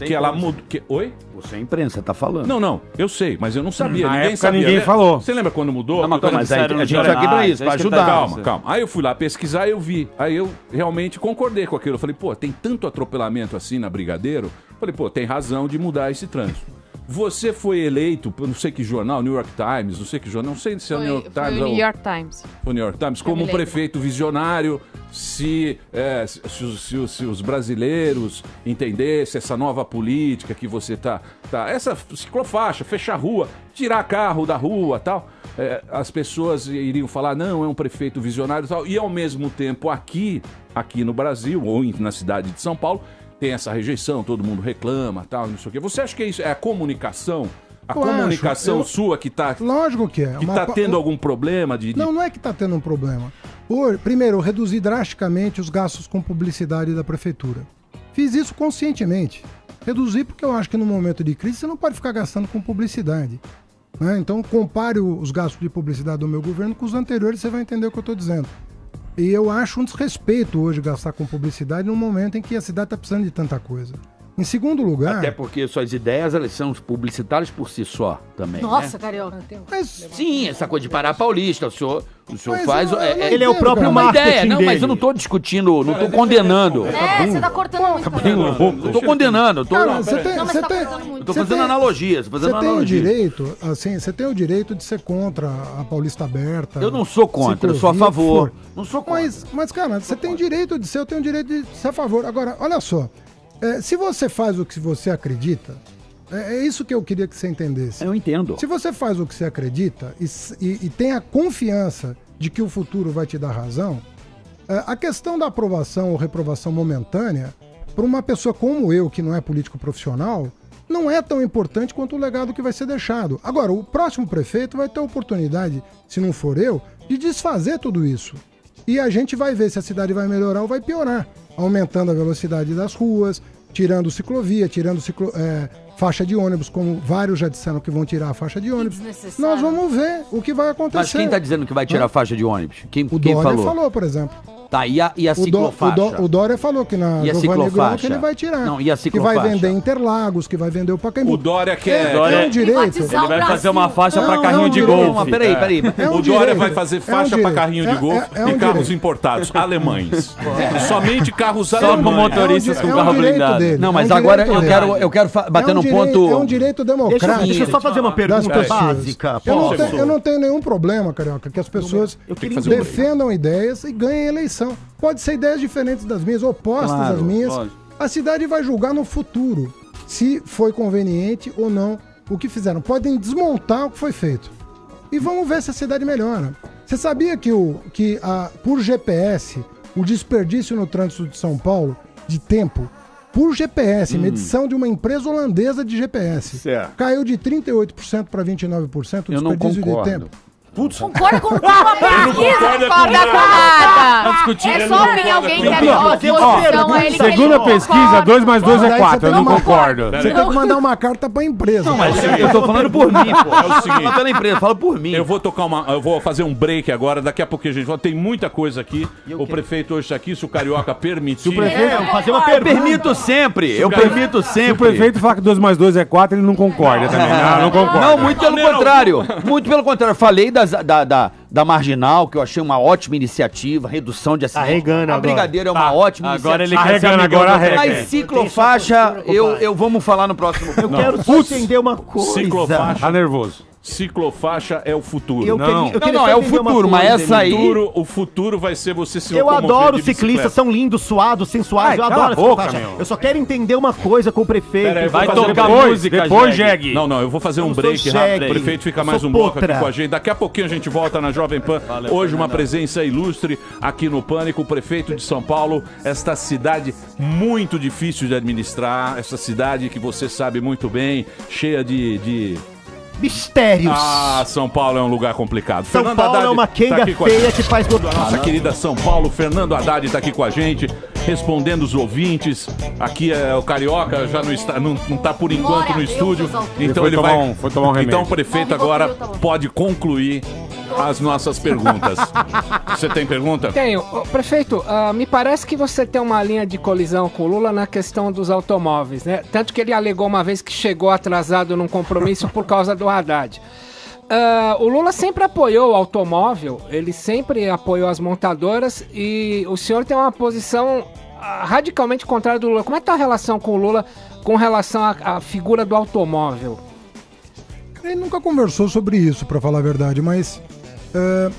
que ela mudou... Oi? Você é imprensa, tá falando. Não, eu sei, mas eu não sabia, Na ninguém época sabia. Ninguém falou. Você lembra quando mudou? Não, mas a gente tá aqui pra isso, pra ajudar. Calma. Aí eu fui lá pesquisar e eu vi. Aí eu realmente concordei com aquilo. Eu falei, pô, tem tanto atropelamento assim na Brigadeiro. Eu falei, pô, tem razão de mudar esse trânsito. Você foi eleito, não sei que jornal, New York Times, não sei que jornal, não sei se é o New York Times. Foi o New York Times. O New York Times, como um prefeito visionário, se os brasileiros entendessem essa nova política que você tá essa ciclofaixa, fechar a rua, tirar carro da rua e tal. as pessoas iriam falar, não, é um prefeito visionário e tal. E ao mesmo tempo aqui no Brasil, ou na cidade de São Paulo, tem essa rejeição, todo mundo reclama, tal, não sei o quê. Você acha que isso é a comunicação? A comunicação sua que está... Lógico que é. Que está tendo algum problema de... Não é que está tendo um problema. Primeiro, eu reduzi drasticamente os gastos com publicidade da prefeitura. Fiz isso conscientemente. Reduzi porque eu acho que no momento de crise você não pode ficar gastando com publicidade. Né? Então compare os gastos de publicidade do meu governo com os anteriores, você vai entender o que eu estou dizendo. E eu acho um desrespeito hoje gastar com publicidade num momento em que a cidade está precisando de tanta coisa. Em segundo lugar... Até porque suas ideias, elas são publicitárias por si só também, Nossa, né? Carioca. Mas... Sim, essa coisa de parar paulista, o senhor faz... ele é o próprio marketing ideia, não, dele. mas eu não tô discutindo, não tô condenando. Você tá cortando muito. Não tô condenando, Cara, você tem, Não, mas você tá tem, cortando muito. tô fazendo analogias, você tem o direito, assim, você tem o direito de ser contra a Paulista aberta. Eu não sou contra, eu sou a ciclovia, favor. o que for. Não sou contra. Mas cara, você tem direito de ser, eu tenho direito de ser a favor. Agora, olha só, se você faz o que você acredita, é isso que eu queria que você entendesse. Eu entendo. Se você faz o que você acredita e tem a confiança de que o futuro vai te dar razão, a questão da aprovação ou reprovação momentânea, para uma pessoa como eu, que não é político profissional, não é tão importante quanto o legado que vai ser deixado. Agora, o próximo prefeito vai ter a oportunidade, se não for eu, de desfazer tudo isso. E a gente vai ver se a cidade vai melhorar ou vai piorar, aumentando a velocidade das ruas, tirando ciclovia, tirando faixa de ônibus, como vários já disseram que vão tirar a faixa de ônibus. Nós vamos ver o que vai acontecer. Mas quem tá dizendo que vai tirar a faixa de ônibus? Quem Dória falou? Por exemplo. Tá, e a ciclofaixa? O Dória falou que na E a Giovanni Grão ciclofaixa? que ele vai tirar. Não, e a que ciclofaixa? vai vender Interlagos, que vai vender o Pacaembu. O Dória quer... É um direito. Ele vai fazer uma faixa pra carrinho de golfe. Peraí. O Dória vai fazer faixa para carrinho de golfe e carros importados, alemães. Somente carros Só alemães. com motoristas com carro blindado. Não, mas agora eu quero bater num ponto... É um direito democrático. Deixa eu só fazer uma pergunta básica. Eu não tenho nenhum problema, Carioca, que as pessoas defendam ideias e ganhem eleição. Pode ser ideias diferentes das minhas, opostas às minhas. Lógico. A cidade vai julgar no futuro se foi conveniente ou não o que fizeram. Podem desmontar o que foi feito. E vamos ver se a cidade melhora. Você sabia que por GPS, o desperdício no trânsito de São Paulo de tempo, por GPS, medição de uma empresa holandesa de GPS, caiu de 38% para 29% o desperdício de tempo. Putz. Concorda com uma pesquisa? Concorda com nada. É só vir alguém que é Segunda pesquisa, 2 mais 2 é 4. Eu não concordo. Você tem que mandar uma carta pra empresa. Não, mas eu tô falando por mim, pô. É o seguinte. Pela empresa, fala por mim. Eu vou fazer um break agora, daqui a pouquinho a gente volta. Tem muita coisa aqui. O prefeito hoje está aqui, se o Carioca permitir. Fazer uma pergunta. Eu permito sempre. Se o prefeito falar que 2 mais 2 é 4, ele não concorda também. Não concorda. Não, muito pelo contrário. Muito pelo contrário. Eu falei da Marginal, que eu achei uma ótima iniciativa, redução de acidentes. Arregando a Brigadeiro é uma ótima agora iniciativa. Ele quer agora Mas ciclofaixa, eu vamos falar no próximo. Eu quero só entender uma coisa. Ciclofaixa. Tá nervoso. Ciclofaixa é o futuro. Não, é o futuro, mas essa aí... O futuro vai ser você se Eu locomover adoro de ciclistas, são lindos, suados, sensuais. Eu adoro ciclofaixa. Eu só quero entender uma coisa com o prefeito. Pera aí, vai tocar música, depois, Jeg. Não, eu vou fazer um break rápido. O prefeito fica mais um bloco aqui com a gente. Daqui a pouquinho a gente volta na Jovem Pan. Hoje uma presença ilustre aqui no Pânico, o prefeito de São Paulo. Esta cidade muito difícil de administrar. Essa cidade que você sabe muito bem, cheia de mistérios. São Paulo é um lugar complicado. São Paulo é uma quenga feia que faz do... Nossa querida São Paulo, Fernando Haddad está aqui com a gente, respondendo os ouvintes. Aqui é o Carioca, já não está por enquanto no estúdio. Então ele vai tomar um remédio. Então o prefeito agora pode concluir as nossas perguntas. Você tem pergunta? Tenho. Prefeito, me parece que você tem uma linha de colisão com o Lula na questão dos automóveis, né? Tanto que ele alegou uma vez que chegou atrasado num compromisso por causa do Haddad. O Lula sempre apoiou o automóvel, ele sempre apoiou as montadoras e o senhor tem uma posição radicalmente contrária do Lula. Como é que tá a relação com o Lula com relação à figura do automóvel? Ele nunca conversou sobre isso, pra falar a verdade, mas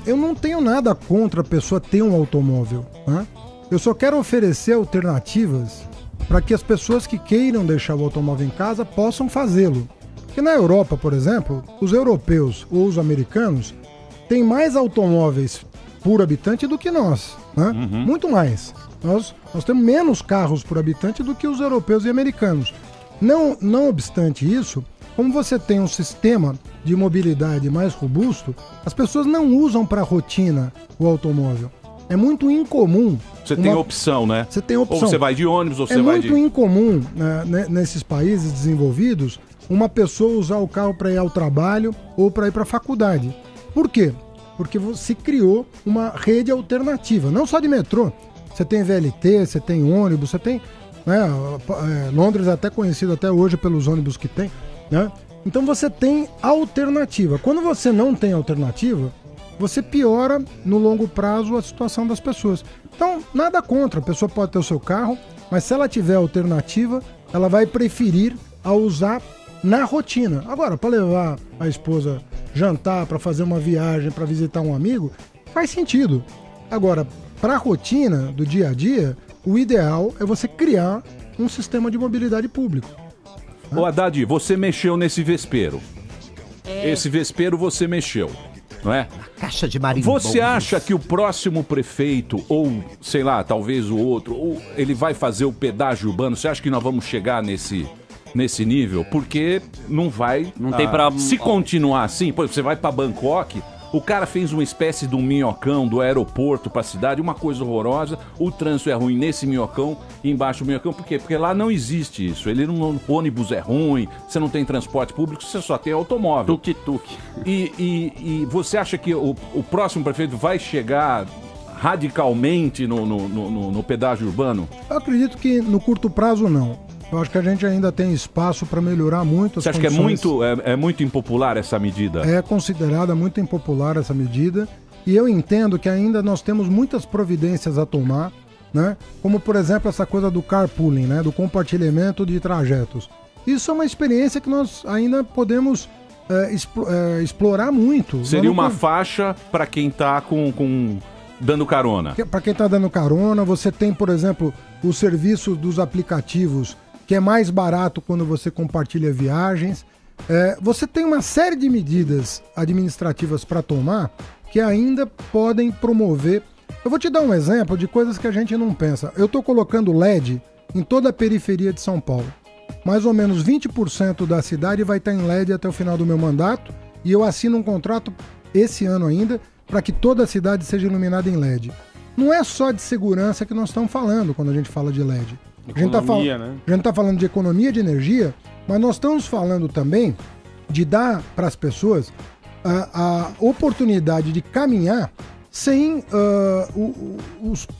eu não tenho nada contra a pessoa ter um automóvel, né? Eu só quero oferecer alternativas para que as pessoas que queiram deixar o automóvel em casa possam fazê-lo. Porque na Europa, por exemplo, os europeus ou os americanos tem mais automóveis por habitante do que nós, né? Muito mais. Nós temos menos carros por habitante do que os europeus e americanos. Não obstante isso, como você tem um sistema de mobilidade mais robusto, as pessoas não usam para rotina o automóvel. É muito incomum. Você tem opção, né? Você tem opção. Ou você vai de ônibus, ou você vai de... É muito incomum, né, nesses países desenvolvidos, uma pessoa usar o carro para ir ao trabalho ou para ir para a faculdade. Por quê? Porque se criou uma rede alternativa, não só de metrô. Você tem VLT, você tem ônibus, você tem... Né, Londres é até conhecido até hoje pelos ônibus que tem, né? Então você tem alternativa. Quando você não tem alternativa, você piora no longo prazo a situação das pessoas. Então, nada contra, a pessoa pode ter o seu carro, mas se ela tiver alternativa, ela vai preferir a usar na rotina. Agora, para levar a esposa jantar, para fazer uma viagem, para visitar um amigo, faz sentido. Agora, para a rotina do dia a dia, o ideal é você criar um sistema de mobilidade público. Ô Haddad, você mexeu nesse vespeiro. Esse vespeiro você mexeu, não é? Caixa de marimbondos. Você acha que o próximo prefeito, ou sei lá, talvez o outro, ou ele vai fazer o pedágio urbano? Você acha que nós vamos chegar nesse nível? Porque não vai... Não tem pra... Se continuar assim, por exemplo, você vai pra Bangkok, o cara fez uma espécie de um minhocão do aeroporto pra cidade, uma coisa horrorosa, o trânsito é ruim nesse minhocão e embaixo do minhocão, por quê? Porque lá não existe isso, o ônibus é ruim, você não tem transporte público, você só tem automóvel. Tuk-tuk. E você acha que o próximo prefeito vai chegar radicalmente no pedágio urbano? Eu acredito que no curto prazo não. Eu acho que a gente ainda tem espaço para melhorar muito as Você acha condições. que é muito impopular essa medida? É considerada muito impopular essa medida. E eu entendo que ainda nós temos muitas providências a tomar, né? Como, por exemplo, essa coisa do carpooling, né? Do compartilhamento de trajetos. Isso é uma experiência que nós ainda podemos explorar muito. Seria uma faixa para quem está dando carona. Para quem está dando carona, você tem, por exemplo, o serviço dos aplicativos, que é mais barato quando você compartilha viagens. Você tem uma série de medidas administrativas para tomar que ainda podem promover. Eu vou te dar um exemplo de coisas que a gente não pensa. Eu estou colocando LED em toda a periferia de São Paulo. Mais ou menos 20% da cidade vai estar em LED até o final do meu mandato, e eu assino um contrato esse ano ainda para que toda a cidade seja iluminada em LED. Não é só de segurança que nós estamos falando quando a gente fala de LED. A gente está falando de economia de energia, mas nós estamos falando também de dar para as pessoas a oportunidade de caminhar sem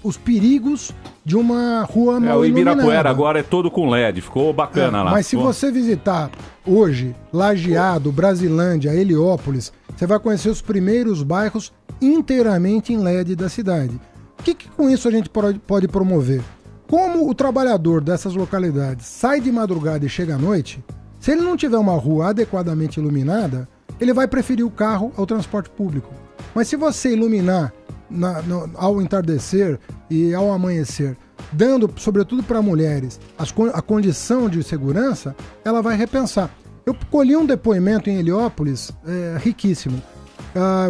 os perigos de uma rua mal iluminada. O Ibirapuera agora é todo com LED, ficou bacana lá. Mas se você visitar hoje Lajeado, Brasilândia, Heliópolis, você vai conhecer os primeiros bairros inteiramente em LED da cidade. O que com isso a gente pode promover? Como o trabalhador dessas localidades sai de madrugada e chega à noite, se ele não tiver uma rua adequadamente iluminada, ele vai preferir o carro ao transporte público. Mas se você iluminar ao entardecer e ao amanhecer, dando, sobretudo para mulheres, a condição de segurança, ela vai repensar. Eu colhi um depoimento em Heliópolis riquíssimo.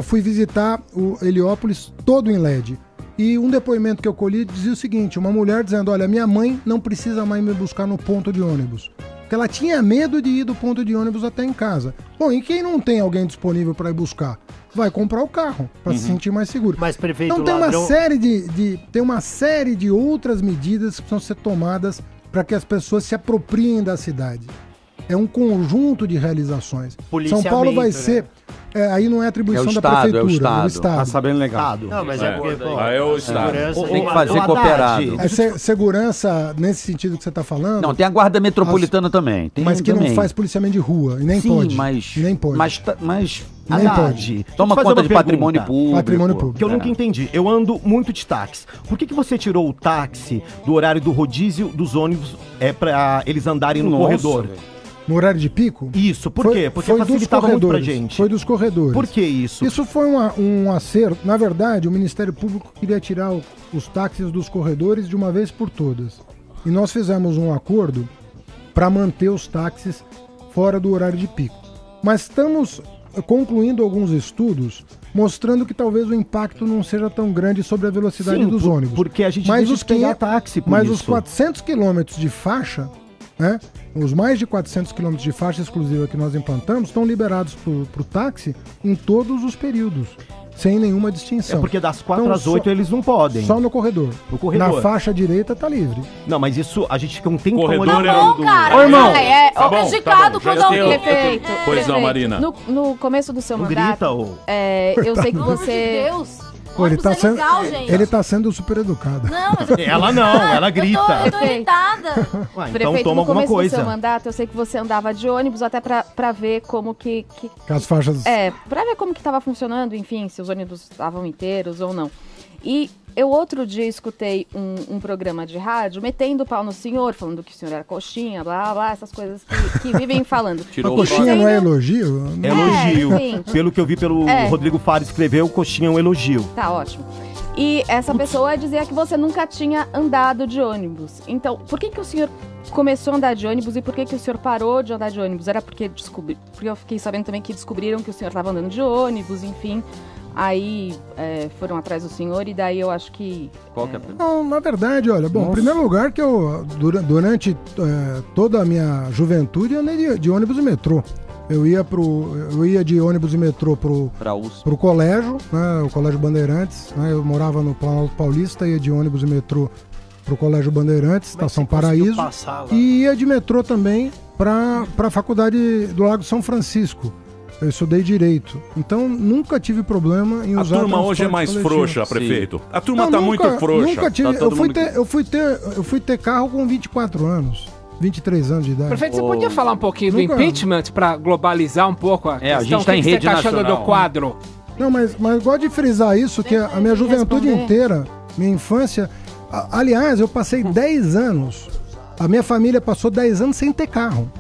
Fui visitar o Heliópolis todo em LED. E um depoimento que eu colhi dizia o seguinte, uma mulher dizendo, olha, minha mãe não precisa mais me buscar no ponto de ônibus. Porque ela tinha medo de ir do ponto de ônibus até em casa. Bom, e quem não tem alguém disponível para ir buscar? Vai comprar o carro, para se sentir mais seguro. Mas, prefeito, então tem uma série de outras medidas que precisam ser tomadas para que as pessoas se apropriem da cidade. É um conjunto de realizações. São Paulo vai ser... aí não é atribuição da prefeitura, é o Estado. Tá sabendo legal. Não, mas é porque, pô, é o Estado. Tem que fazer cooperado. Segurança, nesse sentido que você está falando... Não, tem a guarda metropolitana também. Mas que não faz policiamento de rua, e nem pode. Nem pode. Mas nem pode. Toma conta de patrimônio público. Patrimônio público. Que eu nunca entendi. Eu ando muito de táxi. Por que você tirou o táxi do horário do rodízio dos ônibus para eles andarem no corredor? No horário de pico? Isso, por quê? Porque facilitava muito pra gente. Foi dos corredores. Por que isso? Isso foi um acerto. Na verdade, o Ministério Público queria tirar os táxis dos corredores de uma vez por todas. E nós fizemos um acordo para manter os táxis fora do horário de pico. Mas estamos concluindo alguns estudos mostrando que talvez o impacto não seja tão grande sobre a velocidade Sim, dos ônibus. porque a gente mas deixa os de pegar 500 táxi por Mas isso. os 400 quilômetros de faixa, né? Os mais de 400 quilômetros de faixa exclusiva que nós implantamos estão liberados para o táxi em todos os períodos, sem nenhuma distinção. É porque das 4 às 8 eles não podem. Só no corredor. No corredor. Na faixa direita tá livre. Não, mas isso a gente fica um tempo Corredor olhando é do- o cara. Ô, irmão. É Tá bom, prejudicado tá bom, quando já alguém... eu tenho- Prefeito, Pois não, prefeito, Marina. No começo do seu Não mandato, grita, ô. eu sei que Pelo amor de você... Deus. Pô, ele Ônibus tá é sendo, legal, gente. ele tá sendo super educado. Não, mas Ela não, ela grita. Eu tô irritada. Ué, então Prefeito, toma no alguma começo do coisa. seu mandato, eu sei que você andava de ônibus até pra ver como que... Com as faixas... pra ver como que tava funcionando, enfim, se os ônibus estavam inteiros ou não. E eu outro dia escutei um programa de rádio metendo o pau no senhor, falando que o senhor era coxinha, blá, blá, blá, essas coisas que vivem falando. A coxinha não é elogio? É elogio. sim. Pelo que eu vi pelo Rodrigo Fares escreveu, coxinha é um elogio. Tá ótimo. E essa pessoa dizia que você nunca tinha andado de ônibus. Então, por que o senhor começou a andar de ônibus e por que o senhor parou de andar de ônibus? Era porque eu fiquei sabendo também que descobriram que o senhor estava andando de ônibus, enfim. Aí foram atrás do senhor e daí eu acho que... Qual que é a Não, na verdade, olha, bom, em primeiro lugar que eu, durante toda a minha juventude, eu andei de ônibus e metrô. Eu ia de ônibus e metrô pro colégio, né, o Colégio Bandeirantes, né, eu morava no Planalto Paulista, ia de ônibus e metrô pro Colégio Bandeirantes, Estação Paraíso, e ia de metrô também pra Faculdade do Lago São Francisco. Eu estudei Direito, então nunca tive problema em usar A turma hoje é transporte mais coletivo. frouxa, prefeito. A turma Não, tá nunca- muito frouxa. Nunca tive, Tá todo mundo- eu fui ter carro com 24 anos, 23 anos de idade. Prefeito, você podia falar um pouquinho do Nunca- impeachment pra globalizar um pouco a questão? a gente tá O em que rede você tá achando nacional. do quadro? Não, mas gosto de frisar isso, que a minha juventude inteira, minha infância... aliás, eu passei 10 anos, a minha família passou 10 anos sem ter carro.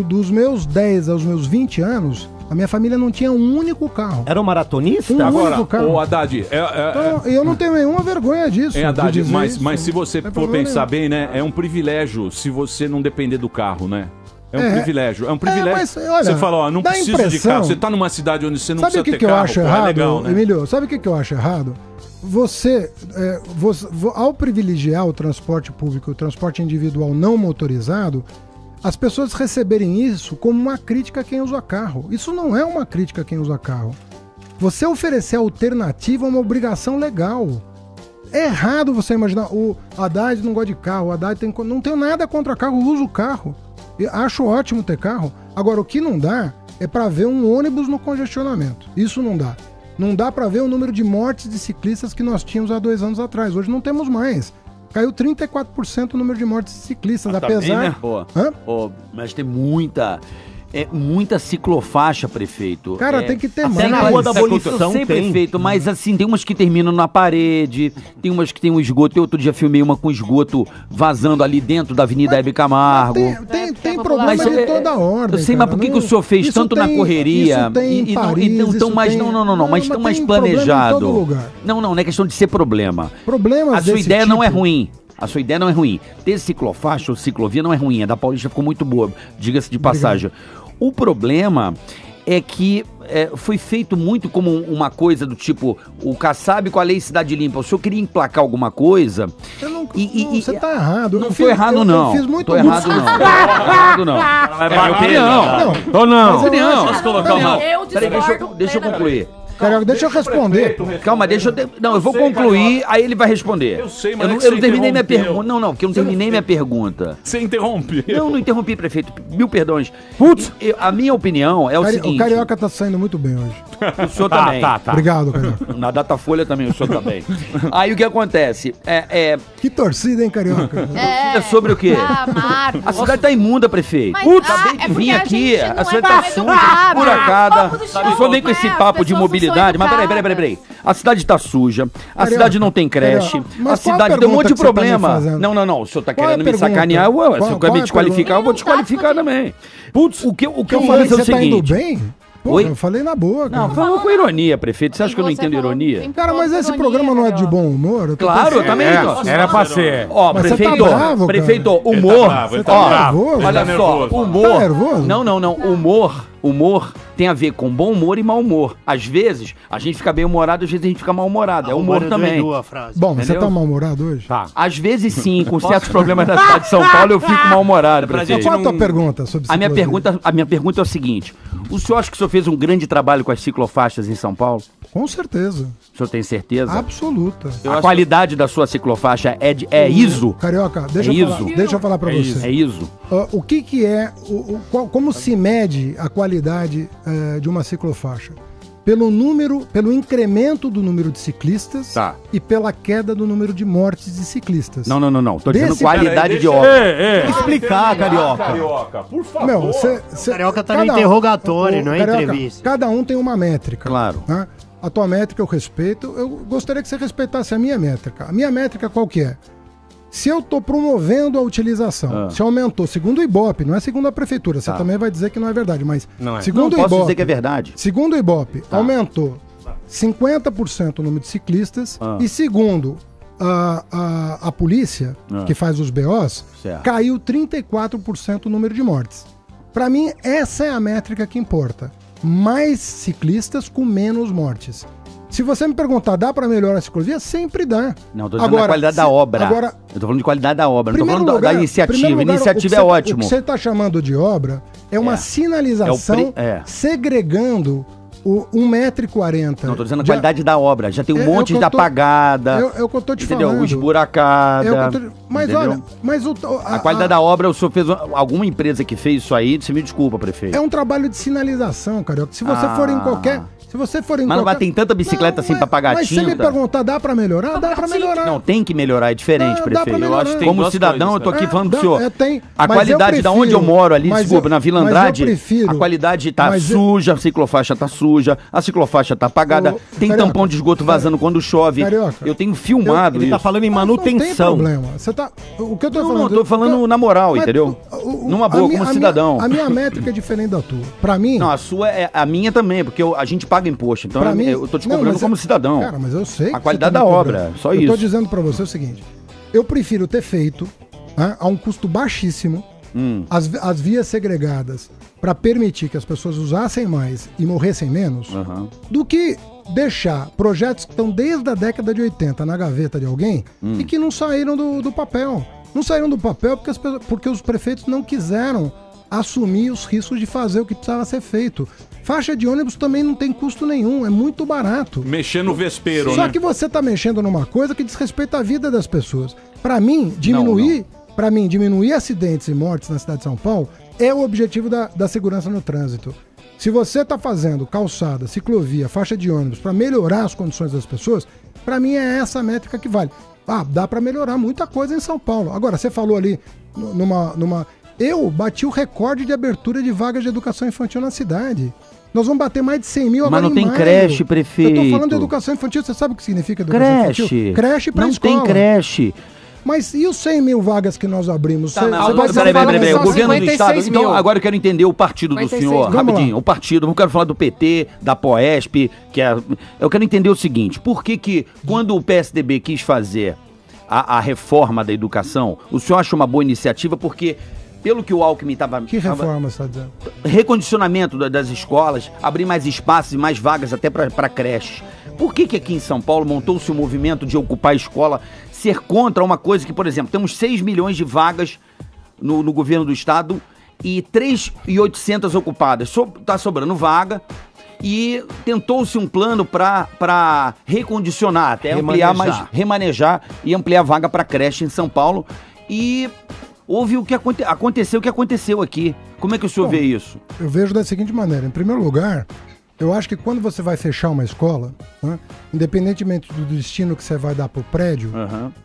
Dos meus 10 aos meus 20 anos, a minha família não tinha um único carro. Era um maratonista? Um Agora, único carro. ô Haddad, Então, eu não tenho nenhuma vergonha disso. Hein, Haddad, de dizer mas isso. se você Não tem for problema pensar nenhum. bem, né? É um privilégio se você não depender do carro, né? É um É. privilégio. É um privilégio. mas, olha, você fala, ó, não dá preciso de impressão- carro. Você tá numa cidade onde você não Sabe precisa o que, ter que eu carro. acho pô, errado, é legal, né? Emílio? Sabe o que, que eu acho errado? Você, ao privilegiar o transporte público, o transporte individual não motorizado, as pessoas receberem isso como uma crítica a quem usa carro. Isso não é uma crítica a quem usa carro. Você oferecer alternativa é uma obrigação legal. É errado você imaginar, o Haddad não gosta de carro, o Haddad não tem nada contra carro, eu uso carro. Eu acho ótimo ter carro. Agora, o que não dá é para ver um ônibus no congestionamento. Isso não dá. Não dá para ver o número de mortes de ciclistas que nós tínhamos há 2 anos atrás. Hoje não temos mais. Caiu 34% o número de mortes de ciclistas, apesar... Também, né? Mas tem muita ciclofaixa, prefeito. Cara, tem que ter até mais. na Rua da Escuta, Abolição tem. prefeito, mas assim, tem umas que terminam na parede, tem umas que tem um esgoto. Eu outro dia filmei uma com esgoto vazando ali dentro da Avenida Hebe Camargo. Tem problema de toda a ordem. Eu sei, cara. mas por que Não- o senhor fez isso tanto na tem- correria? Isso tem em não, Paris, então, isso mas tem- não, mas tão mais tem problema em planejado. todo lugar. Não é questão de ser problema. Problemas A sua desse ideia não é tipo- ruim. A sua ideia não é ruim. Ter ciclofaixa ou ciclovia não é ruim. A da Paulista ficou muito boa, diga-se de passagem. O problema é que foi feito muito como uma coisa do tipo, o Kassab com a lei Cidade Limpa. O senhor queria emplacar alguma coisa... Você tá errado. Não tô errado, não. Eu fiz muito Tô errado, não. Tô errado, não. Vai É minha opinião. Tô não. Mas eu Opinião. acho- Posso colocar uma... Eu Peraí, discordo deixa eu concluir. Carioca, deixa eu responder. Calma, deixa eu... Não, eu vou concluir, aí ele vai responder. Eu sei, mas Eu é não, que eu você não terminei minha interrompeu. pergunta. Não, porque eu não terminei minha pergunta. Você interrompe. Não interrompi, prefeito. Mil perdões. Putz! A minha opinião é o seguinte... O Carioca tá saindo muito bem hoje. O senhor também. Obrigado, Carioca. Na Datafolha também, o senhor também. Aí o que acontece? Que torcida, hein, Carioca? É sobre o quê? Marcos. A cidade tá imunda, prefeito. Mas, Putz, ah, acabei é de porque vir a aqui, gente a não cidade é tá tão suja, educada. esburacada. Vamos do chão, O senhor vem com esse né? papo As de pessoas não mobilidade, são mas peraí. A cidade tá suja, a cidade não tem creche, Carioca, a mas qual a cidade tem um monte de pergunta que você tá me problema. fazendo? Não, o senhor tá Qual é a querendo me pergunta? sacanear, ué, se o senhor quer Qual me é a desqualificar, eu vou pergunta? desqualificar também. Putz, o que eu Que falei é o você tá indo seguinte... bem? Pô, Oi? eu falei na boa, cara. Não, falou com ironia, prefeito. Você acha que eu não Você entendo falou ironia? tem Cara, mas esse ironia, programa não é de Carioca. bom humor? Eu tô Claro, eu pensando- também. Era pra ser. Ó, Mas você tá prefeito, bravo, cara. prefeito, Ele tá humor. bravo, ele tá ó, bravo. Ele olha tá só, nervoso. humor. Tá nervoso? Não. humor tem a ver com bom humor e mau humor. Às vezes, a gente fica bem-humorado, às vezes a gente fica mal-humorado. É humor também. Bom, você tá mal-humorado hoje? Tá. Às vezes sim, com certos problemas da cidade de São Paulo, eu fico mal-humorado. Qual a tua pergunta sobre A minha ciclovia? pergunta é o seguinte: o senhor acha que o senhor fez um grande trabalho com as ciclofaixas em São Paulo? Com certeza. O senhor tem certeza? Absoluta. A qualidade da sua ciclofaixa é ISO? Carioca, deixa eu falar pra você. É ISO. O que é, como se mede a qualidade de uma ciclofaixa? Pelo incremento do número de ciclistas e pela queda do número de mortes de ciclistas. Não. Tô dizendo qualidade de obra. Explicar, Carioca. Carioca, por favor. Carioca tá no interrogatório, não é entrevista. Cada um tem uma métrica. Claro. Né? A tua métrica eu respeito. Eu gostaria que você respeitasse a minha métrica. A minha métrica qual que é? Se eu estou promovendo a utilização, se aumentou, segundo o Ibope, não é segundo a prefeitura, você também vai dizer que não é verdade, mas segundo o Ibope, posso dizer que é verdade. Segundo o Ibope, aumentou 50% o número de ciclistas e segundo a polícia, que faz os BOs, caiu 34% o número de mortes. Para mim, essa é a métrica que importa. Mais ciclistas com menos mortes. Se você me perguntar, dá para melhorar a ciclovia? Sempre dá. Não, tô dizendo da qualidade da obra. Eu tô falando de qualidade da obra, não tô falando da iniciativa. Iniciativa é ótimo. O que você está chamando de obra é uma sinalização segregando o 1,40 m. Não, tô dizendo a qualidade da obra. Já tem um monte de apagada. É o que eu tô te entendeu? falando. Esburacada. Mas olha, a qualidade da obra, o senhor fez alguma empresa que fez isso aí, você me desculpa, prefeito. É um trabalho de sinalização, Carioca. Se você for em qualquer... Mas tem tanta bicicleta assim pra pagar tinta. Mas se me perguntar, dá pra melhorar? Dá pra melhorar. Não, tem que melhorar, é diferente, prefeito. Eu acho que tem como cidadão, eu tô aqui falando pro senhor. A Mas qualidade da onde eu moro ali, desculpa, na Vila Andrade, prefiro- a qualidade tá suja, a ciclofaixa tá suja, a ciclofaixa tá apagada, tem Carioca, tampão de esgoto vazando quando chove. Carioca, eu tenho filmado Ele isso. tá falando em Não tem manutenção. problema. Você tá... O que eu tô falando... Não, eu tô falando na moral, entendeu? Numa boa, como cidadão. A minha métrica é diferente da tua. Pra mim... Não, a sua é a minha também, porque a gente paga imposto, então Pra mim- eu tô te Não, cobrando mas como cidadão. Cara, mas eu sei que A qualidade você tá da me obra, cobrando. só Eu isso. tô dizendo pra você o seguinte, eu prefiro ter feito a um custo baixíssimo as vias segregadas pra permitir que as pessoas usassem mais e morressem menos, do que deixar projetos que estão desde a década de 80 na gaveta de alguém e que não saíram do papel. Não saíram do papel porque os prefeitos não quiseram assumir os riscos de fazer o que precisava ser feito. Faixa de ônibus também não tem custo nenhum, é muito barato. Mexer no vespeiro, Só né? que você tá mexendo numa coisa que desrespeita a vida das pessoas. Pra mim, diminuir acidentes e mortes na cidade de São Paulo é o objetivo da segurança no trânsito. Se você tá fazendo calçada, ciclovia, faixa de ônibus pra melhorar as condições das pessoas, pra mim é essa a métrica que vale. Dá pra melhorar muita coisa em São Paulo. Agora, você falou ali eu bati o recorde de abertura de vagas de educação infantil na cidade. Nós vamos bater mais de 100 mil agora Mas não em tem maio. creche, prefeito. Eu tô falando de educação infantil, você sabe o que significa educação infantil? Creche pra não escola. tem creche. Mas e os 100 mil vagas que nós abrimos? Peraí. O governo do estado. Então, agora eu quero entender o partido do 56. senhor, Vamos rapidinho. lá. O partido, não quero falar do PT, da Poesp, eu quero entender o seguinte: por que quando o PSDB quis fazer a reforma da educação, o senhor acha uma boa iniciativa? Porque, pelo que o Alckmin estava... Que reforma você está dizendo? Recondicionamento das escolas, abrir mais espaços e mais vagas até para creches. Por que aqui em São Paulo montou-se o movimento de ocupar a escola, ser contra uma coisa que, por exemplo, temos 6 milhões de vagas no governo do estado e 3.800 ocupadas. Tá sobrando vaga e tentou-se um plano para recondicionar, até remanejar e ampliar a vaga para creche em São Paulo. E houve aconteceu o que aconteceu aqui. Como é que o senhor vê isso? Eu vejo da seguinte maneira. Em primeiro lugar, eu acho que quando você vai fechar uma escola, né, independentemente do destino que você vai dar pro prédio,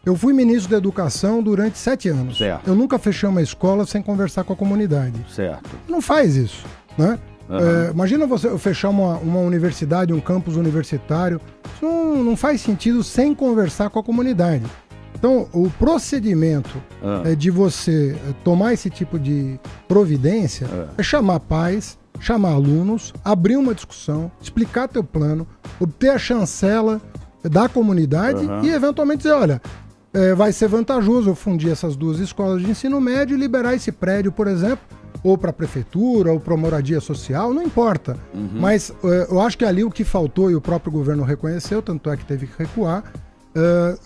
eu fui ministro da Educação durante 7 anos. Certo. Eu nunca fechei uma escola sem conversar com a comunidade. Certo. Não faz isso, né? Imagina eu fechar uma universidade, um campus universitário. Isso não faz sentido sem conversar com a comunidade. Então, o procedimento de você tomar esse tipo de providência é chamar pais, chamar alunos, abrir uma discussão, explicar teu plano, obter a chancela da comunidade e, eventualmente, dizer, olha, vai ser vantajoso eu fundir essas duas escolas de ensino médio e liberar esse prédio, por exemplo, ou para a prefeitura, ou para moradia social, não importa. Mas eu acho que ali o que faltou, e o próprio governo reconheceu, tanto é que teve que recuar,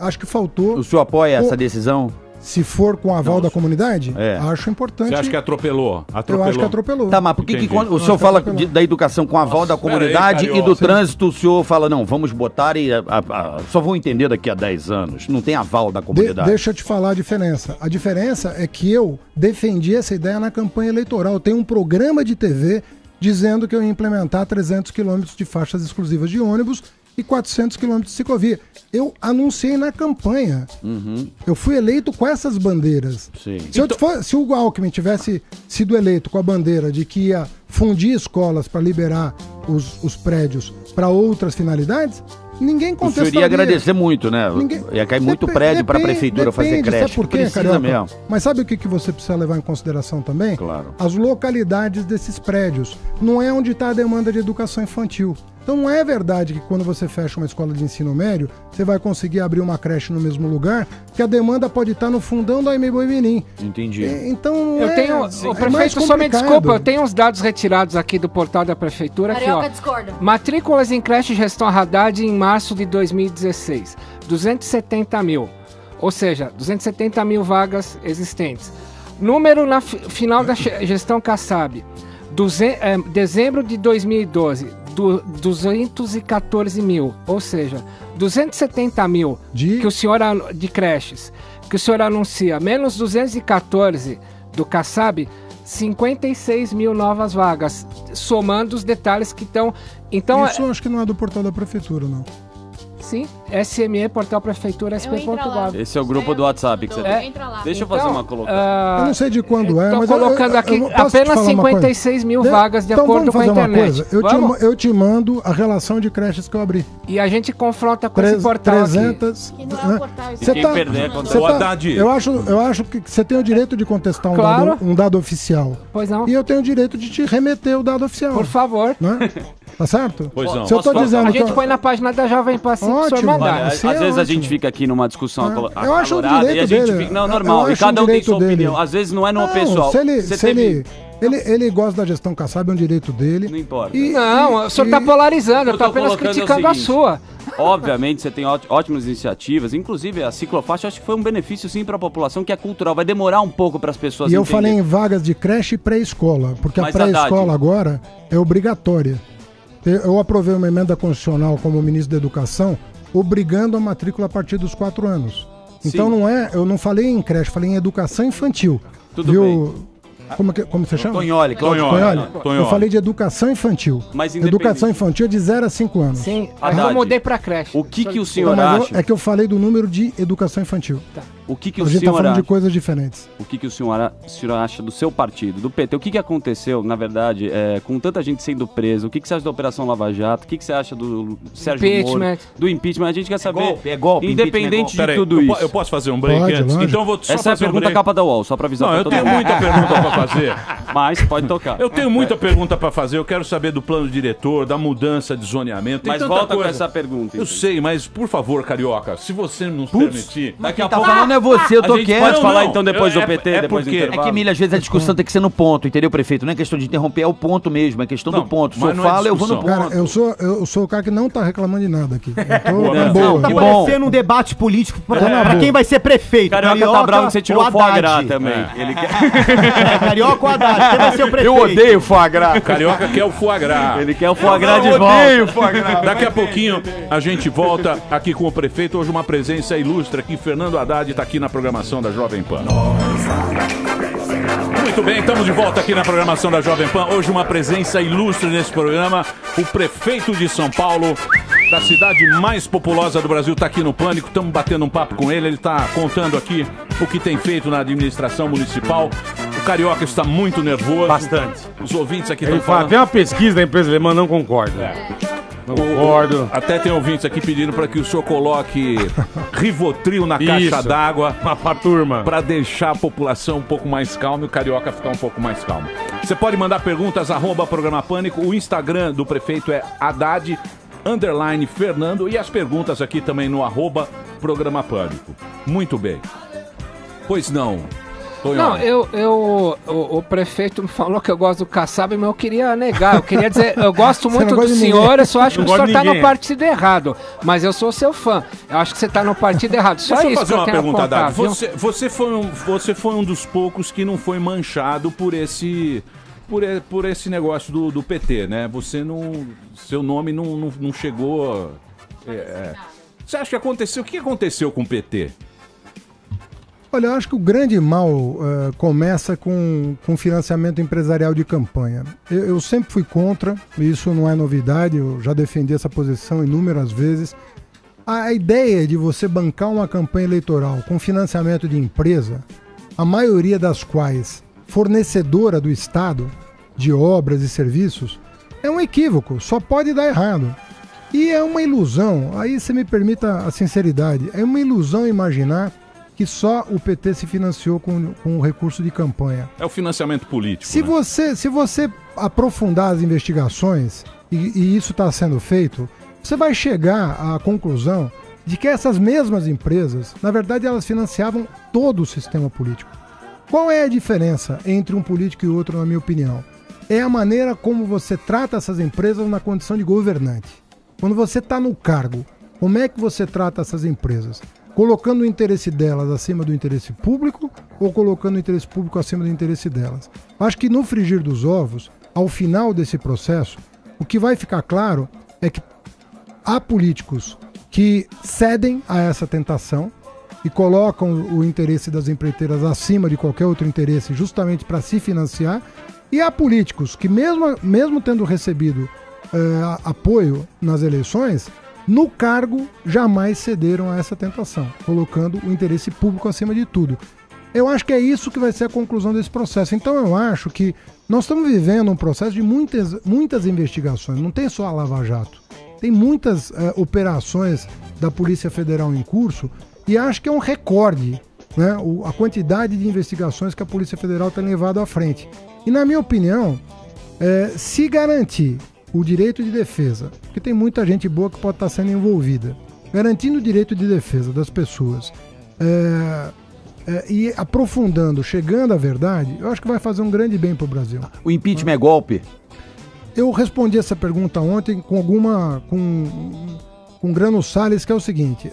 acho que faltou... O senhor apoia essa decisão? Se for com aval da comunidade, acho importante. Você acha que atropelou? Eu acho que atropelou. Tá, mas por que quando o senhor fala da educação com aval da comunidade e do trânsito, o senhor fala, não, vamos botar e só vou entender daqui a 10 anos. Não tem aval da comunidade. Deixa eu te falar a diferença. A diferença é que eu defendi essa ideia na campanha eleitoral. Tem um programa de TV dizendo que eu ia implementar 300 quilômetros de faixas exclusivas de ônibus e 400 quilômetros de ciclovia. Eu anunciei na campanha. Eu fui eleito com essas bandeiras. Sim. Se o Alckmin tivesse sido eleito com a bandeira de que ia fundir escolas para liberar os prédios para outras finalidades, ninguém contestaria. O senhor ia agradecer muito, né? Ia cair muito prédio para a prefeitura fazer creche. Sabe por quê, Precisa Carioca? mesmo. Mas sabe o que você precisa levar em consideração também? Claro. As localidades desses prédios. Não é onde está a demanda de educação infantil. Então não é verdade que quando você fecha uma escola de ensino médio, você vai conseguir abrir uma creche no mesmo lugar, que a demanda pode estar no fundão da AMB Boimirim. Entendi. Então Eu tenho, o prefeito, só me desculpa, eu tenho uns dados retirados aqui do portal da prefeitura. Aqui, Carioca ó. discorda. Matrículas em creche gestão Haddad em março de 2016. 270 mil. Ou seja, 270 mil vagas existentes. Número na final da gestão Kassab. Dezembro de 2012, 214 mil, ou seja, 270 mil que o senhor, de creches, que o senhor anuncia, menos 214 do Kassab, 56 mil novas vagas, somando os detalhes que estão... Então, isso eu acho que não é do portal da prefeitura, não. Sim, SME, portal prefeitura, sp.gov. Esse é o grupo do WhatsApp que você tem. Deixa eu fazer uma colocação. Eu não sei de quando é, mas estou colocando aqui apenas 56 mil vagas de acordo com a internet. Eu te mando a relação de creches que eu abri. E a gente confronta com esse portal 300, aqui. Que não é um portal, você tá, perder, eu acho que você tem o direito de contestar um dado oficial. Pois não. E eu tenho o direito de te remeter o dado oficial. Por favor. Né? Tá certo? Pois não. Se eu tô dizendo a gente põe na página da Jovem Pan assim que o senhor mandar. Olha, às vezes a gente fica aqui numa discussão eu acho o acalorada direito e a gente dele. fica... Não, normal. E cada um tem sua opinião. Às vezes não é no pessoal. Ele gosta da gestão Kassab, é um direito dele. Não importa. Não, o senhor tá polarizando, eu tô apenas criticando a sua. Obviamente, você tem ótimas iniciativas, inclusive a ciclofaixa, acho que foi um benefício sim para a população, que é cultural, vai demorar um pouco para as pessoas entenderem. E eu falei em vagas de creche e pré-escola, porque a pré-escola agora é obrigatória. Eu aprovei uma emenda constitucional como ministro da Educação, obrigando a matrícula a partir dos 4 anos. Então eu não falei em creche, falei em educação infantil. Tudo bem. Como você chama? Tonholi. Eu falei de educação infantil. Mas educação infantil é de 0 a 5 anos. Sim, eu mudei para creche. O que o senhor acha? É que eu falei do número de educação infantil. Tá. O que a gente tá falando de coisas diferentes. O que o senhor acha do seu partido, do PT? O que aconteceu, na verdade, com tanta gente sendo presa? O que você acha da Operação Lava Jato? O que você acha do Sérgio Moro? Do impeachment? A gente quer saber. É golpe, independente de tudo isso. Eu posso fazer um break antes? Lógico. Então eu vou só Essa é a pergunta capa da UOL, só para avisar. Não, eu tenho muita pergunta para fazer. Mas pode tocar. Eu tenho muita pergunta para fazer. Eu quero saber do plano diretor, da mudança de zoneamento. Mas volta com essa pergunta. Eu sei, mas por favor, Carioca, se você nos permitir... Daqui a pouco... falando é você, eu tô quieto. Pode falar então depois do PT, depois do intervalo. É que, Emília, às vezes a discussão tem que ser no ponto, entendeu, prefeito? Não é questão de interromper, é o ponto mesmo, é questão do ponto. Se eu falo, eu vou no ponto. Cara, eu sou o cara que não tá reclamando de nada aqui. Tá parecendo um debate político pra quem vai ser prefeito. Carioca tá bravo que você tirou o foie gras também. Ele quer... Carioca ou Haddad, quem vai ser o prefeito? Eu odeio o foie gras. Carioca quer o foie gras. Ele quer o foie gras de volta. Eu odeio o foie gras. Daqui a pouquinho a gente volta aqui com o prefeito. Hoje uma presença ilustre aqui. Fernando Haddad tá aqui na programação da Jovem Pan. Muito bem, estamos de volta aqui na programação da Jovem Pan. Hoje uma presença ilustre nesse programa. O prefeito de São Paulo, da cidade mais populosa do Brasil, está aqui no Pânico. Estamos batendo um papo com ele. Ele está contando aqui o que tem feito na administração municipal. O Carioca está muito nervoso. Bastante. Os ouvintes aqui estão falando. Tem uma pesquisa da empresa alemã, não concordo. Não concordo. Até tem ouvintes aqui pedindo para que o senhor coloque Rivotril na caixa d'água pra turma, para deixar a população um pouco mais calma e o Carioca ficar um pouco mais calmo. Você pode mandar perguntas @Programa Pânico. O Instagram do prefeito é Haddad_Fernando e as perguntas aqui também no @Programa Pânico. Muito bem. Pois não. Não, o prefeito me falou que eu gosto do Kassab, mas eu queria negar. Eu queria dizer, eu gosto muito do senhor, eu só acho que o senhor tá no partido errado. Mas eu sou seu fã. Eu acho que você tá no partido errado. Só Deixa eu isso fazer que eu uma tenho pergunta, a apontar, Dado. Você foi um dos poucos que não foi manchado por esse negócio do PT, né? Você não... Seu nome não chegou... Você acha que aconteceu? O que aconteceu com o PT? Olha, eu acho que o grande mal começa com financiamento empresarial de campanha. Eu sempre fui contra, isso não é novidade, eu já defendi essa posição inúmeras vezes. A ideia de você bancar uma campanha eleitoral com financiamento de empresa, a maioria das quais fornecedora do Estado de obras e serviços, é um equívoco, só pode dar errado. E é uma ilusão, aí você me permita a sinceridade, é uma ilusão imaginar que só o PT se financiou com o recurso de campanha. É o financiamento político. Se você aprofundar as investigações, e isso está sendo feito, você vai chegar à conclusão de que essas mesmas empresas, na verdade, elas financiavam todo o sistema político. Qual é a diferença entre um político e outro, na minha opinião? É a maneira como você trata essas empresas na condição de governante. Quando você está no cargo, como é que você trata essas empresas? Colocando o interesse delas acima do interesse público ou colocando o interesse público acima do interesse delas? Acho que no frigir dos ovos, ao final desse processo, o que vai ficar claro é que há políticos que cedem a essa tentação e colocam o interesse das empreiteiras acima de qualquer outro interesse justamente para se financiar, e há políticos que mesmo tendo recebido apoio nas eleições, no cargo jamais cederam a essa tentação, colocando o interesse público acima de tudo. Eu acho que é isso que vai ser a conclusão desse processo. Então eu acho que nós estamos vivendo um processo de muitas investigações, não tem só a Lava Jato, tem muitas operações da Polícia Federal em curso, e acho que é um recorde, né, a quantidade de investigações que a Polícia Federal tem levado à frente. E na minha opinião, se garantir o direito de defesa, porque tem muita gente boa que pode estar sendo envolvida, garantindo o direito de defesa das pessoas e aprofundando, chegando à verdade, eu acho que vai fazer um grande bem para o Brasil. O impeachment é golpe? Eu respondi essa pergunta ontem com Grano Salles, que é o seguinte: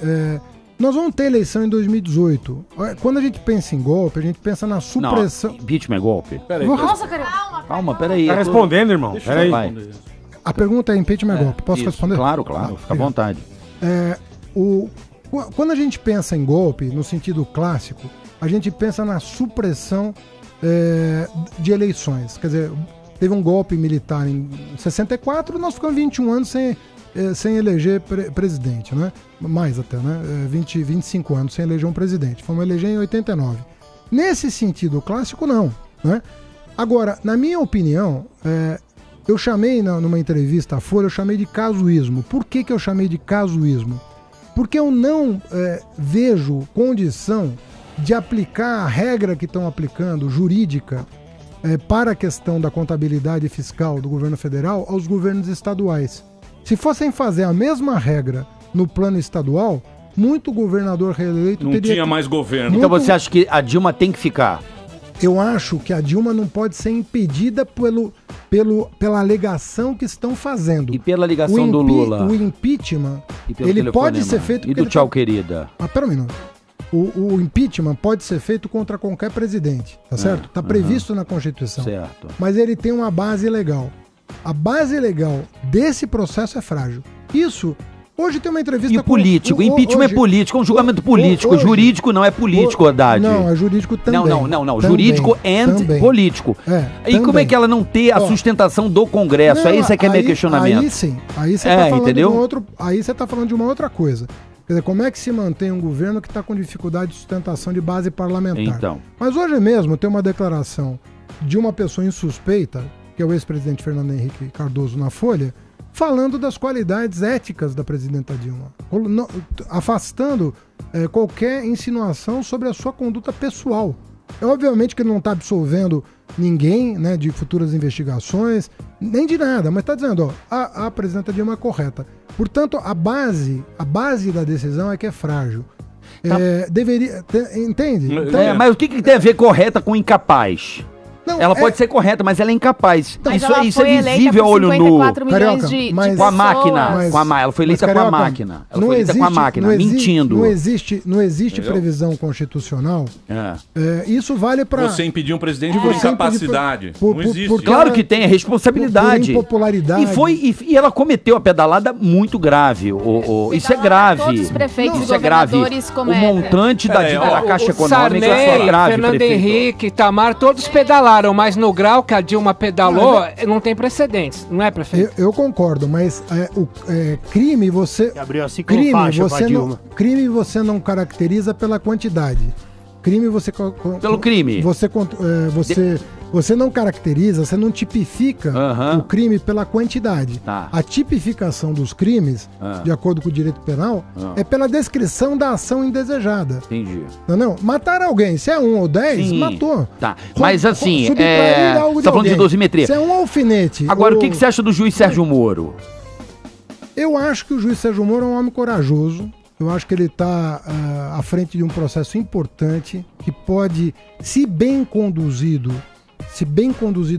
nós vamos ter eleição em 2018. Quando a gente pensa em golpe, a gente pensa na supressão. Não, impeachment é golpe? Peraí. Nossa, cara. Calma, peraí. Tá respondendo, irmão. Peraí. A pergunta é impeachment é golpe. Posso responder? Claro, fica à vontade. Quando a gente pensa em golpe, no sentido clássico, a gente pensa na supressão de eleições. Quer dizer, teve um golpe militar em 64, nós ficamos 21 anos sem eleger presidente, né? Mais até, né? 25 anos sem eleger um presidente. Fomos eleger em 89. Nesse sentido clássico, não, né? Agora, na minha opinião, eu chamei numa entrevista à Folha, eu chamei de casuísmo. Por que eu chamei de casuísmo? Porque eu não vejo condição de aplicar a regra que estão aplicando, jurídica, para a questão da contabilidade fiscal do governo federal aos governos estaduais. Se fossem fazer a mesma regra no plano estadual, muito governador reeleito não teria... tinha mais governo. Então você acha que a Dilma tem que ficar? Eu acho que a Dilma não pode ser impedida pela alegação que estão fazendo. E pela ligação do Lula? O impeachment, ele pode ser feito... E do tchau, querida? Pera um minuto. O impeachment pode ser feito contra qualquer presidente, tá certo? Está previsto na Constituição. Certo. Mas ele tem uma base legal. A base legal desse processo é frágil. Isso... Hoje tem uma entrevista com... político, impeachment é político, é um julgamento político. Jurídico não é político, Haddad. Não, é jurídico também. Não. Também, jurídico e político. E como é que ela não tem a sustentação do Congresso? Não, isso é que é meu questionamento. Aí sim. Aí você tá falando de aí você tá falando de uma outra coisa. Quer dizer, como é que se mantém um governo que está com dificuldade de sustentação de base parlamentar? Então. Mas hoje mesmo tem uma declaração de uma pessoa insuspeita, que é o ex-presidente Fernando Henrique Cardoso na Folha, falando das qualidades éticas da presidenta Dilma, afastando qualquer insinuação sobre a sua conduta pessoal. Obviamente que ele não está absolvendo ninguém, né, de futuras investigações, nem de nada, mas está dizendo, a presidenta Dilma é correta. Portanto, a base da decisão é que é frágil. Deveria... Entende? É, mas o que tem a ver correta com incapaz? Não, ela pode ser correta, mas ela é incapaz. Mas isso ela isso foi é visível a olho nu. 54 milhões de Com a máquina. pessoas. Ela foi eleita com a máquina. Ela foi eleita com a máquina, mentindo. Não existe previsão constitucional. Isso vale para... Você impedir um presidente por incapacidade. Não existe. Claro que tem, é responsabilidade. Por impopularidade. E ela cometeu a pedalada muito grave. Isso é grave. Todos os prefeitos Isso é grave. cometem. O montante da dívida da Caixa Econômica é grave, Fernando prefeito. Henrique, Itamar, todos pedalaram, mas no grau que a Dilma pedalou, não tem precedentes, não é, prefeito? Eu concordo, mas crime você... Abriu a ciclofaixa pra Dilma. Crime você não caracteriza pela quantidade. Crime você... Pelo crime. Você não caracteriza, você não tipifica o crime pela quantidade. A tipificação dos crimes, de acordo com o direito penal, é pela descrição da ação indesejada. Entendi. Não, matar alguém, se é 1 ou 10, matou. Tá. Mas assim, subtrair algo de tá falando de alguém. dosimetria. Se é um alfinete... Agora, o que você acha do juiz Sérgio Moro? Eu acho que o juiz Sérgio Moro é um homem corajoso. Eu acho que ele está à frente de um processo importante que pode, se bem conduzido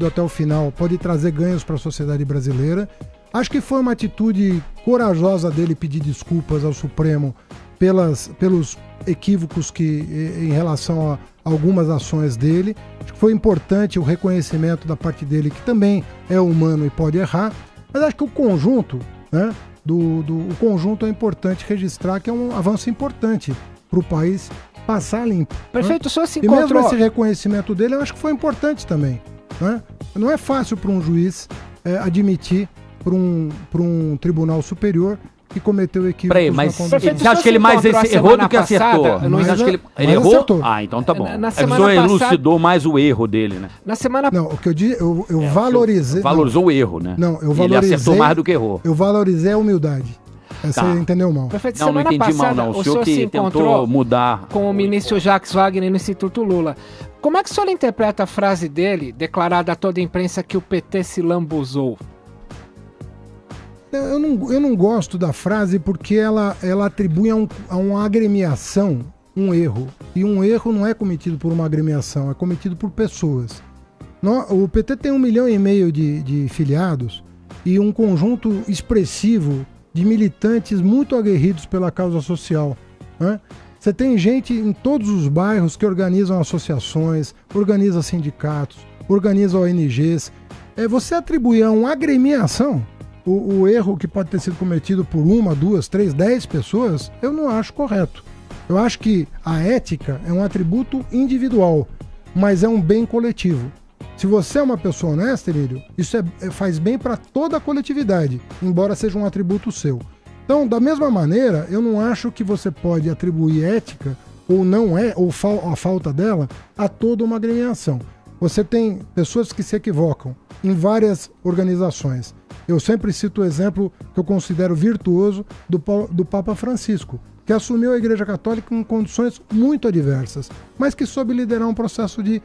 até o final, pode trazer ganhos para a sociedade brasileira. Acho que foi uma atitude corajosa dele pedir desculpas ao Supremo pelos equívocos em relação a algumas ações dele. Acho que foi importante o reconhecimento da parte dele, que também é humano e pode errar. Mas acho que o conjunto, né? O conjunto é importante registrar, que é um avanço importante para o país passar limpo. Prefeito, né? o senhor se E encontrou... mesmo esse reconhecimento dele, eu acho que foi importante também. Né? Não é fácil para um juiz admitir para um tribunal superior que cometeu equívocos. Peraí, mas na condução. você acha que ele mais errou do que acertou? Mas Você acha que ele errou? acertou. Ah, então tá bom. Na A semana pessoa passada- elucidou mais o erro dele, né? Na semana... Não, o que eu disse, eu valorizei... Valorizou o erro, né? Não, eu Ele valorizei... acertou mais do que errou. Eu valorizei a humildade. Essa Tá. você entendeu mal. Prefeito, Não, não semana entendi mal, passada, não. O o senhor senhor se que tentou encontrou mudar. com o ministro Jacques Wagner no Instituto Lula. Como é que o senhor interpreta a frase dele, declarada a toda a imprensa, que o PT se lambuzou? Eu não gosto da frase porque ela atribui a uma agremiação um erro. E um erro não é cometido por uma agremiação, é cometido por pessoas. O PT tem 1,5 milhão de filiados e um conjunto expressivo de militantes muito aguerridos pela causa social. Né? Você tem gente em todos os bairros que organizam associações, organizam sindicatos, organizam ONGs. Você atribuir a uma agremiação o erro que pode ter sido cometido por 1, 2, 3, 10 pessoas, eu não acho correto. Eu acho que a ética é um atributo individual, mas é um bem coletivo. Se você é uma pessoa honesta, Emílio, isso faz bem para toda a coletividade, embora seja um atributo seu. Então, da mesma maneira, eu não acho que você pode atribuir ética, ou não é, ou a falta dela, a toda uma agremiação. Você tem pessoas que se equivocam em várias organizações. Eu sempre cito o exemplo que eu considero virtuoso do Papa Francisco, que assumiu a Igreja Católica em condições muito adversas, mas que soube liderar um processo de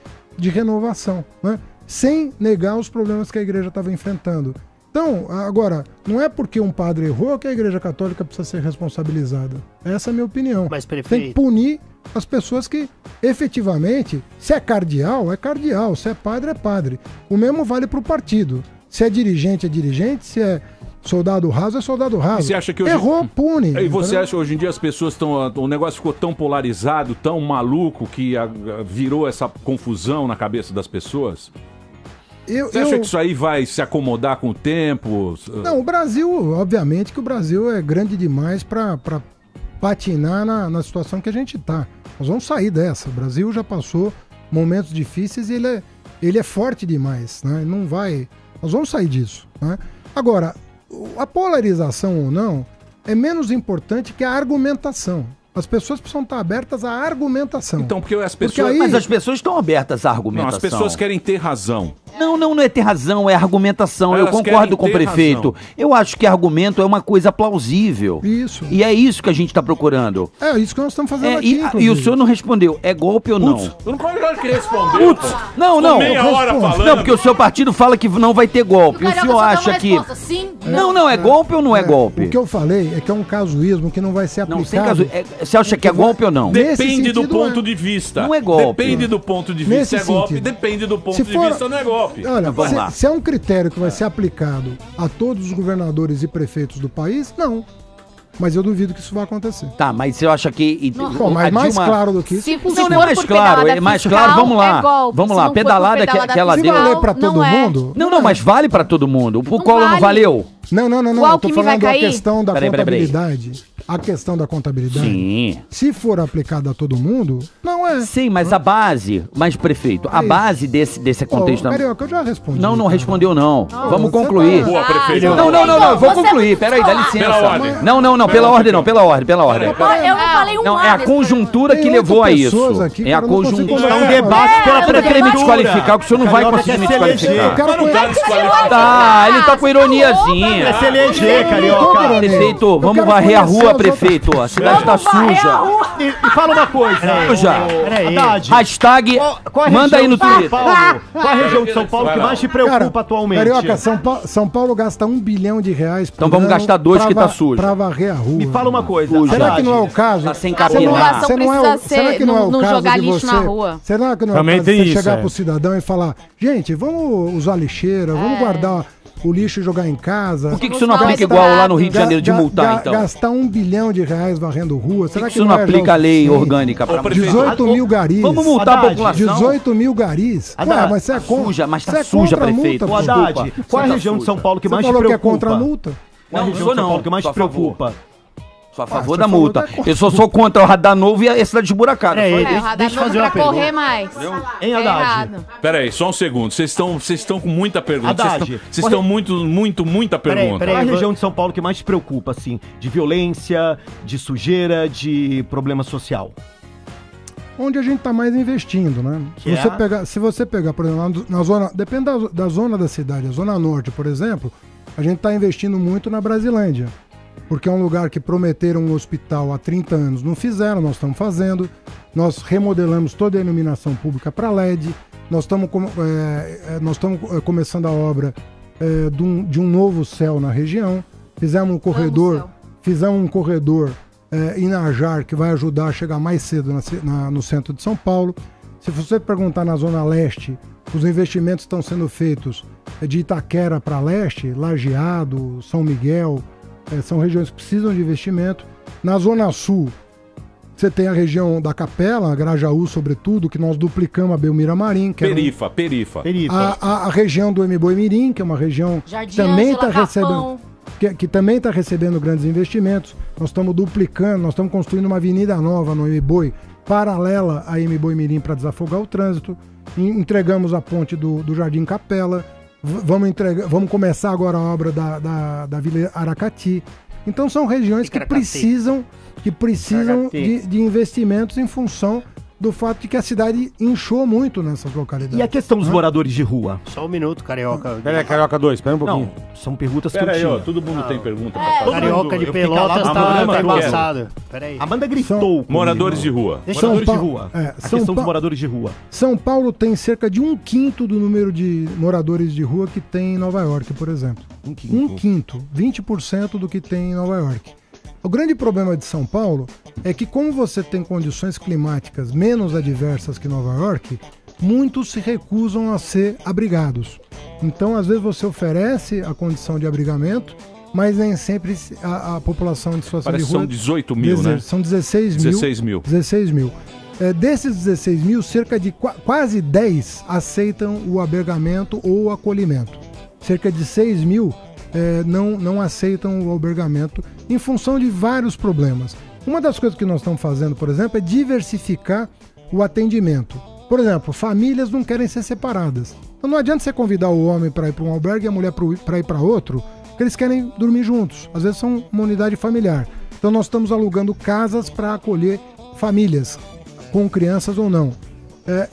renovação, né? Sem negar os problemas que a Igreja estava enfrentando. Então, agora, não é porque um padre errou que a Igreja Católica precisa ser responsabilizada. Essa é a minha opinião. Mas, prefeito... Tem que punir as pessoas que, efetivamente, se é cardeal, é cardeal, se é padre, é padre. O mesmo vale para o partido. Se é dirigente, se é soldado raso, é soldado raso. E você acha que hoje... Errou, pune. E você entendeu? acha que hoje em dia as pessoas estão... O negócio ficou tão polarizado, tão maluco, que virou essa confusão na cabeça das pessoas? Você acha que isso aí vai se acomodar com o tempo? Não, o Brasil, obviamente que o Brasil é grande demais para patinar na situação que a gente está. Nós vamos sair dessa. O Brasil já passou momentos difíceis e ele é forte demais, né? Não vai... Nós vamos sair disso, né? Agora, a polarização ou não é menos importante que a argumentação. As pessoas precisam estar abertas à argumentação. Então, porque as pessoas... Mas as pessoas estão abertas à argumentação. Não, as pessoas querem ter razão. Não é ter razão, é argumentação. Elas Eu concordo com o querem ter prefeito. razão. Eu acho que argumento é uma coisa plausível. Isso. E é isso que a gente está procurando. É isso que nós estamos fazendo aqui, E o inclusive. senhor não respondeu. É golpe ou não? Eu não concordo que respondeu. Putz, não. Meia hora falando. Não, porque o seu partido fala que não vai ter golpe. O senhor acha que... Não, é golpe ou não é golpe? O que eu falei é que é um casuísmo que não vai ser aplicado. Não, sem caso. Você acha que é golpe ou não? Depende do ponto de vista. Não é golpe. Depende do ponto de vista, é golpe. Depende do ponto de vista, não é golpe. Olha, Vamos lá. se é um critério que vai ser aplicado a todos os governadores e prefeitos do país, não. Mas eu duvido que isso vai acontecer. Tá, mas você acha que... Bom, mas mais claro do que isso. Não é mais claro, é mais claro, vamos lá. Vamos lá, pedalada que ela deu. Se valer pra todo mundo... Não, mas vale pra todo mundo. O Collor não valeu? Não. Eu tô falando da questão da Peraí. contabilidade. A questão da contabilidade. Sim. Se for aplicada a todo mundo, não é. Sim, mas a base, mas prefeito, a base desse contexto... Carioca, eu já respondi. Não respondeu não. Vamos você concluir. tá- Boa, prefeito. Não, eu vou concluir. Peraí, dá licença. Pela ordem. Não, pela ordem não, pela ordem. Eu não falei um Não, é a conjuntura que levou a isso. É a conjuntura. É um debate pela Você vai querer me desqualificar, que o senhor não vai conseguir me desqualificar. Tá, ele tá com ironiazinha. É se eleger, Carioca. Prefeito, vamos varrer a rua, prefeito. A cidade tá suja. E fala uma coisa. Suja. Haddad. Hashtag, Qual a manda aí região no de São Twitter. Paulo? Qual a região de São Paulo que mais te preocupa atualmente? Carioca, São Paulo gasta R$1 bilhão por Então vamos ano gastar 2 que tá sujo. pra varrer a rua. Me fala uma coisa. Será que não é o caso? Tá sem A população Será precisa que não é o não caso jogar de lixo você? na rua. Será que não é o Também caso de tem você isso, chegar é. pro cidadão e falar, gente, vamos usar lixeira, vamos guardar o lixo e jogar em casa? Por que isso não aplica igual lá no Rio de Janeiro de multar, então? Gastar R$1 bilhão varrendo rua? Será Por que isso não aplica a lei orgânica pra 18 mil garis. Vamos multar a população. 18 mil garis. Ué, mas você é contra. Suja, mas tá você é suja, contra a prefeito. multa, Ô, Haddad, desculpa. qual a Você tá região de São suja. Paulo que Você mais te falou que é preocupa? contra a multa? Qual a Não, região sou de São não. Paulo que mais Sou te a favor. preocupa? Sou a favor você da falou multa. da conta. Eu só sou contra o radar novo e a cidade esburacada. É, O deixa eu radar fazer não uma pra correr pergunta. mais. Hein, É Haddad? errado. Pera aí, só um segundo. Vocês estão com muita pergunta. Haddad, Vocês estão muita pergunta. Qual a região de São Paulo que mais te preocupa, assim? De violência, de sujeira, de problema social? Onde a gente está mais investindo, né? Se você pegar, por exemplo, na zona, depende da zona da cidade, a zona norte, por exemplo, a gente está investindo muito na Brasilândia, porque é um lugar que prometeram um hospital há 30 anos, não fizeram, nós estamos fazendo, nós remodelamos toda a iluminação pública para LED, nós estamos começando a obra de um novo céu na região, fizemos um corredor Inajar, que vai ajudar a chegar mais cedo no centro de São Paulo. Se você perguntar na Zona Leste, os investimentos estão sendo feitos de Itaquera para leste, Lajeado, São Miguel, são regiões que precisam de investimento. Na Zona Sul, você tem a região da Capela, Grajaú sobretudo, que nós duplicamos a Belmira Marim. Que Perifa. A região do Mboi Mirim, que é uma região que também está recebendo... Que também está recebendo grandes investimentos. Nós estamos duplicando, nós estamos construindo uma avenida nova no Mboi, paralela a Mboi Mirim para desafogar o trânsito. Entregamos a ponte do Jardim Capela. Vamos começar agora a obra da Vila Aracati. Então são regiões que precisam de investimentos em função do fato de que a cidade inchou muito nessas localidades. E a questão dos moradores de rua? Só um minuto, Carioca. Pera aí, Carioca 2, espera um pouquinho. Não, são perguntas que Pera eu aí, tinha. ó, todo mundo tem pergunta pra fazer. Carioca de Pelotas tá embaçado. Pera aí. Amanda gritou. Moradores de rua. Moradores de rua. A questão dos moradores de rua. São Paulo tem cerca de 1/5 do número de moradores de rua que tem em Nova York, por exemplo. 1/5. 20% do que tem em Nova York. O grande problema de São Paulo é que, como você tem condições climáticas menos adversas que Nova York, muitos se recusam a ser abrigados. Então, às vezes, você oferece a condição de abrigamento, mas nem sempre a população de situação Parece de rua... são 18 mil, né? São 16 mil. 16 mil. Desses 16 mil, cerca de quase 10 aceitam o abrigamento ou o acolhimento. Cerca de 6 mil não aceitam o albergamento em função de vários problemas. Uma das coisas que nós estamos fazendo, por exemplo, é diversificar o atendimento. Por exemplo, famílias não querem ser separadas. Então não adianta você convidar o homem para ir para um albergue e a mulher para ir para outro, porque eles querem dormir juntos. Às vezes são uma unidade familiar. Então nós estamos alugando casas para acolher famílias, com crianças ou não.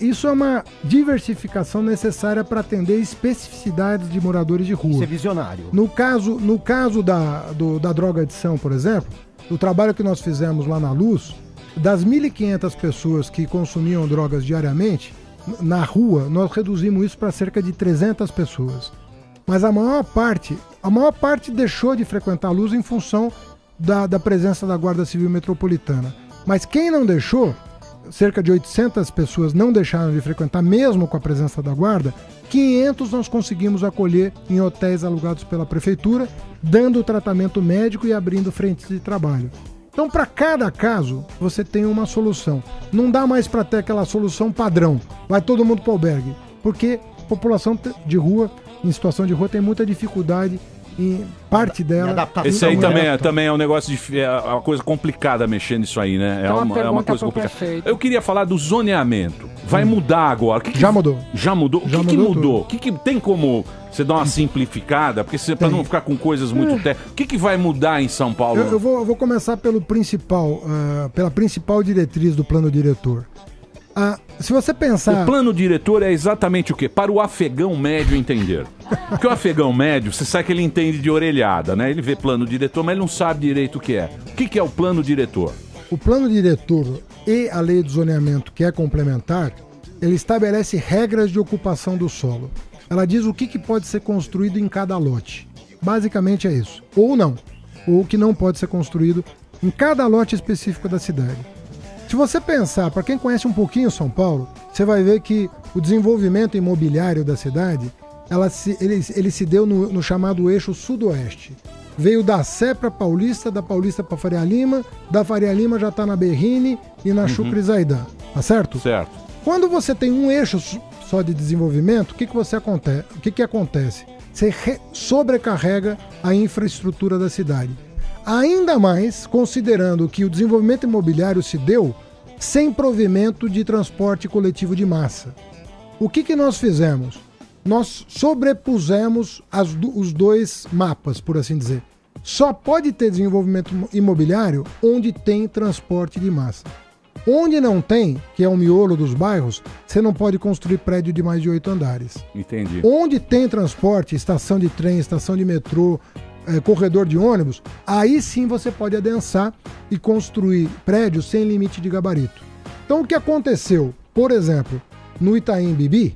Isso é uma diversificação necessária para atender especificidades de moradores de rua. Isso é visionário. No caso da drogadição, por exemplo, o trabalho que nós fizemos lá na Luz, das 1.500 pessoas que consumiam drogas diariamente, na rua, nós reduzimos isso para cerca de 300 pessoas. Mas a maior parte deixou de frequentar a Luz em função da presença da Guarda Civil Metropolitana. Mas quem não deixou, cerca de 800 pessoas não deixaram de frequentar, mesmo com a presença da Guarda, 500 nós conseguimos acolher em hotéis alugados pela Prefeitura, dando tratamento médico e abrindo frentes de trabalho. Então, para cada caso, você tem uma solução. Não dá mais para ter aquela solução padrão. Vai todo mundo para o albergue. Porque a população de rua, em situação de rua, tem muita dificuldade em parte dela. Esse aí também é um negócio é uma coisa complicada mexer nisso aí, né? É uma coisa complicada. Eu queria falar do zoneamento. Vai mudar agora. Já mudou. Já mudou? O que mudou? O que tem como você dar uma simplificada? Porque para não ficar com coisas muito técnicas. O que vai mudar em São Paulo? Eu vou começar pela principal diretriz do plano diretor. Se você pensar... O plano diretor é exatamente o quê? Para o afegão médio entender. Porque o afegão médio, você sabe que ele entende de orelhada, né? Ele vê plano diretor, mas ele não sabe direito o que é. O que é o plano diretor? O plano diretor e a lei do zoneamento, que é complementar, ele estabelece regras de ocupação do solo. Ela diz o que pode ser construído em cada lote. Basicamente é isso. Ou não. Ou o que não pode ser construído em cada lote específico da cidade. Se você pensar, para quem conhece um pouquinho São Paulo, você vai ver que o desenvolvimento imobiliário da cidade, ele se deu no chamado eixo sudoeste. Veio da Sé para Paulista, da Paulista para Faria Lima, da Faria Lima já está na Berrini e na Chucre Zaidan, tá certo? Certo. Quando você tem um eixo só de desenvolvimento, o que acontece? Você sobrecarrega a infraestrutura da cidade. Ainda mais considerando que o desenvolvimento imobiliário se deu sem provimento de transporte coletivo de massa. O que nós fizemos? Nós sobrepusemos os dois mapas, por assim dizer. Só pode ter desenvolvimento imobiliário onde tem transporte de massa. Onde não tem, que é o miolo dos bairros, você não pode construir prédio de mais de 8 andares. Entendi. Onde tem transporte, estação de trem, estação de metrô, corredor de ônibus, aí sim você pode adensar e construir prédios sem limite de gabarito. Então o que aconteceu, por exemplo, no Itaim Bibi,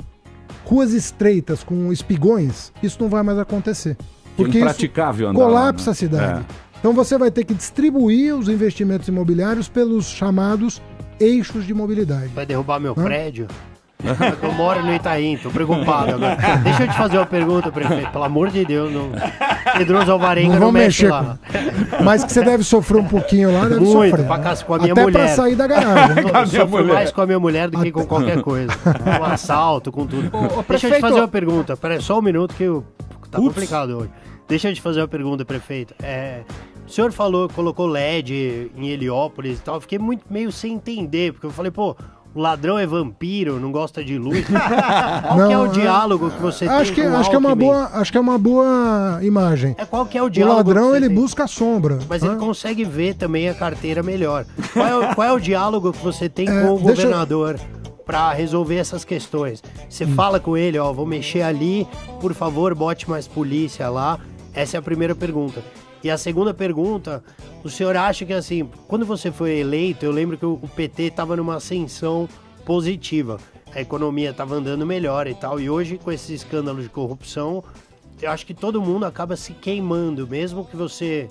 ruas estreitas com espigões, isso não vai mais acontecer. Porque impraticável isso colapsa a cidade. Então você vai ter que distribuir os investimentos imobiliários pelos chamados eixos de mobilidade. Vai derrubar meu prédio? Eu moro no Itaim, tô preocupado agora. Deixa eu te fazer uma pergunta, prefeito. Pelo amor de Deus, não. Pedroso Alvarenga não mexe lá. Mas que você deve sofrer um pouquinho lá, deve muito, sofrer. Com a minha até mulher. Pra sair da garagem. Eu sofro mais com a minha mulher do que com qualquer coisa. Com assalto, com tudo. Deixa eu te fazer uma pergunta. Peraí, só um minuto que tá complicado hoje. Deixa eu te fazer uma pergunta, prefeito. O senhor colocou LED em Heliópolis e tal. Eu fiquei meio sem entender, porque eu falei, pô, o ladrão é vampiro, não gosta de luz. Qual que é o diálogo que você tem com acho que é uma boa imagem. Qual que é o diálogo? O ladrão, ele busca a sombra. Mas ele consegue ver também a carteira melhor. Qual é o diálogo que você tem com o governador para resolver essas questões? Você fala com ele, vou mexer ali, por favor, bote mais polícia lá. Essa é a primeira pergunta. E a segunda pergunta, o senhor acha que, assim, quando você foi eleito, eu lembro que o PT estava numa ascensão positiva. A economia estava andando melhor e tal. E hoje, com esses escândalos de corrupção, eu acho que todo mundo acaba se queimando. Mesmo que você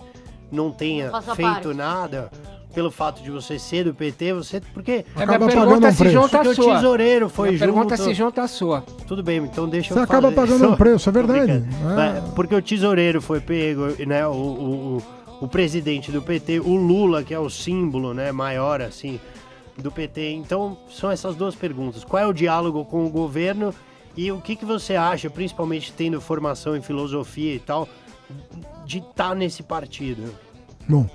não tenha feito nada, pelo fato de você ser do PT, porque... Acaba pagando um preço. Porque o tesoureiro foi junto. Pergunta se junta a sua. Tudo bem, então deixa eu fazer. Você acaba pagando um preço, é verdade. Porque o tesoureiro foi pego, né, o presidente do PT, o Lula, que é o símbolo, né, maior, assim, do PT. Então, são essas duas perguntas. Qual é o diálogo com o governo e o que você acha, principalmente tendo formação em filosofia e tal, de estar nesse partido? Bom,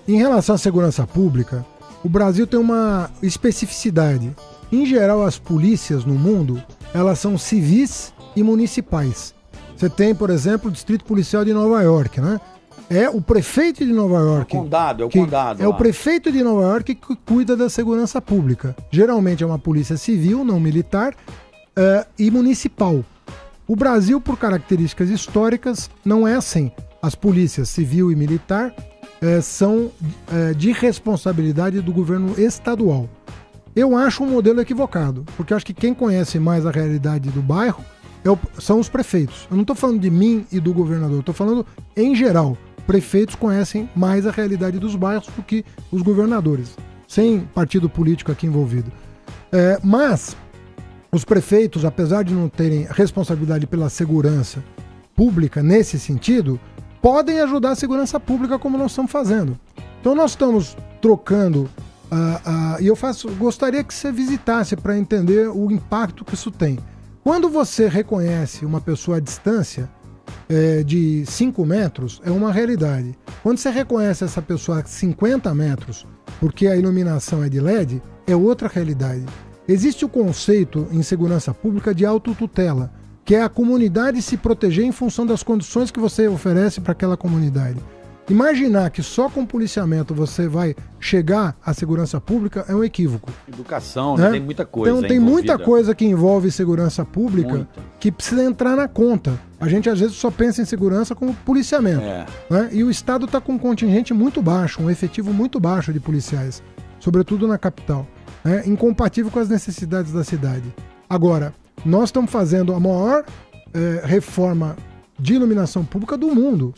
em relação à segurança pública, o Brasil tem uma especificidade. Em geral, as polícias no mundo, elas são civis e municipais. Você tem, por exemplo, o Distrito Policial de Nova York, né? É o prefeito de Nova York. É o condado. É o prefeito de Nova York que cuida da segurança pública. Geralmente é uma polícia civil, não militar, e municipal. O Brasil, por características históricas, não é assim. As polícias civil e militar são de responsabilidade do governo estadual. Eu acho um modelo equivocado, porque eu acho que quem conhece mais a realidade do bairro são os prefeitos. Eu não estou falando de mim e do governador, estou falando em geral. Prefeitos conhecem mais a realidade dos bairros do que os governadores, sem partido político aqui envolvido. Mas os prefeitos, apesar de não terem responsabilidade pela segurança pública nesse sentido, podem ajudar a segurança pública como nós estamos fazendo. Então nós estamos trocando, e eu gostaria que você visitasse para entender o impacto que isso tem. Quando você reconhece uma pessoa à distância de 5 metros, é uma realidade. Quando você reconhece essa pessoa a 50 metros, porque a iluminação é de LED, é outra realidade. Existe o conceito em segurança pública de autotutela, que é a comunidade se proteger em função das condições que você oferece para aquela comunidade. Imaginar que só com policiamento você vai chegar à segurança pública é um equívoco. Educação, né? Tem muita coisa. Então tem muita coisa que envolve segurança pública que precisa entrar na conta. A gente às vezes só pensa em segurança como policiamento. Né? E o Estado está com um contingente muito baixo, um efetivo muito baixo de policiais, sobretudo na capital, né? Incompatível com as necessidades da cidade. Agora, nós estamos fazendo a maior reforma de iluminação pública do mundo.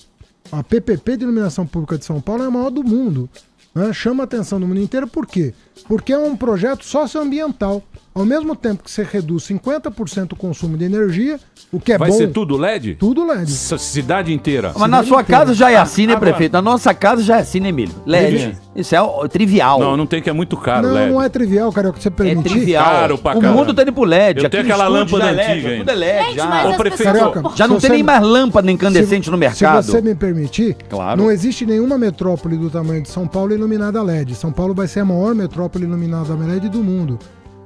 A PPP de iluminação pública de São Paulo é a maior do mundo, né? Chama a atenção do mundo inteiro, por quê? Porque é um projeto socioambiental. Ao mesmo tempo que você reduz 50% o consumo de energia, o que é bom... Vai ser tudo LED? Tudo LED. Cidade inteira. Mas na sua casa já é assim, né, prefeito? Na nossa casa já é assim, né, Emílio? LED. Isso é trivial. Não tem que é muito caro, LED. Não é trivial, cara, que você permitir. É trivial. Caro pra o mundo tá indo pro LED. Eu tenho aquela lâmpada antiga ainda. Tudo é LED, já. Ô, prefeito, Carioca, já não tem nem mais lâmpada incandescente no mercado. Se você me permitir, claro. Não existe nenhuma metrópole do tamanho de São Paulo iluminada a LED. São Paulo vai ser a maior metrópole iluminada a LED do mundo.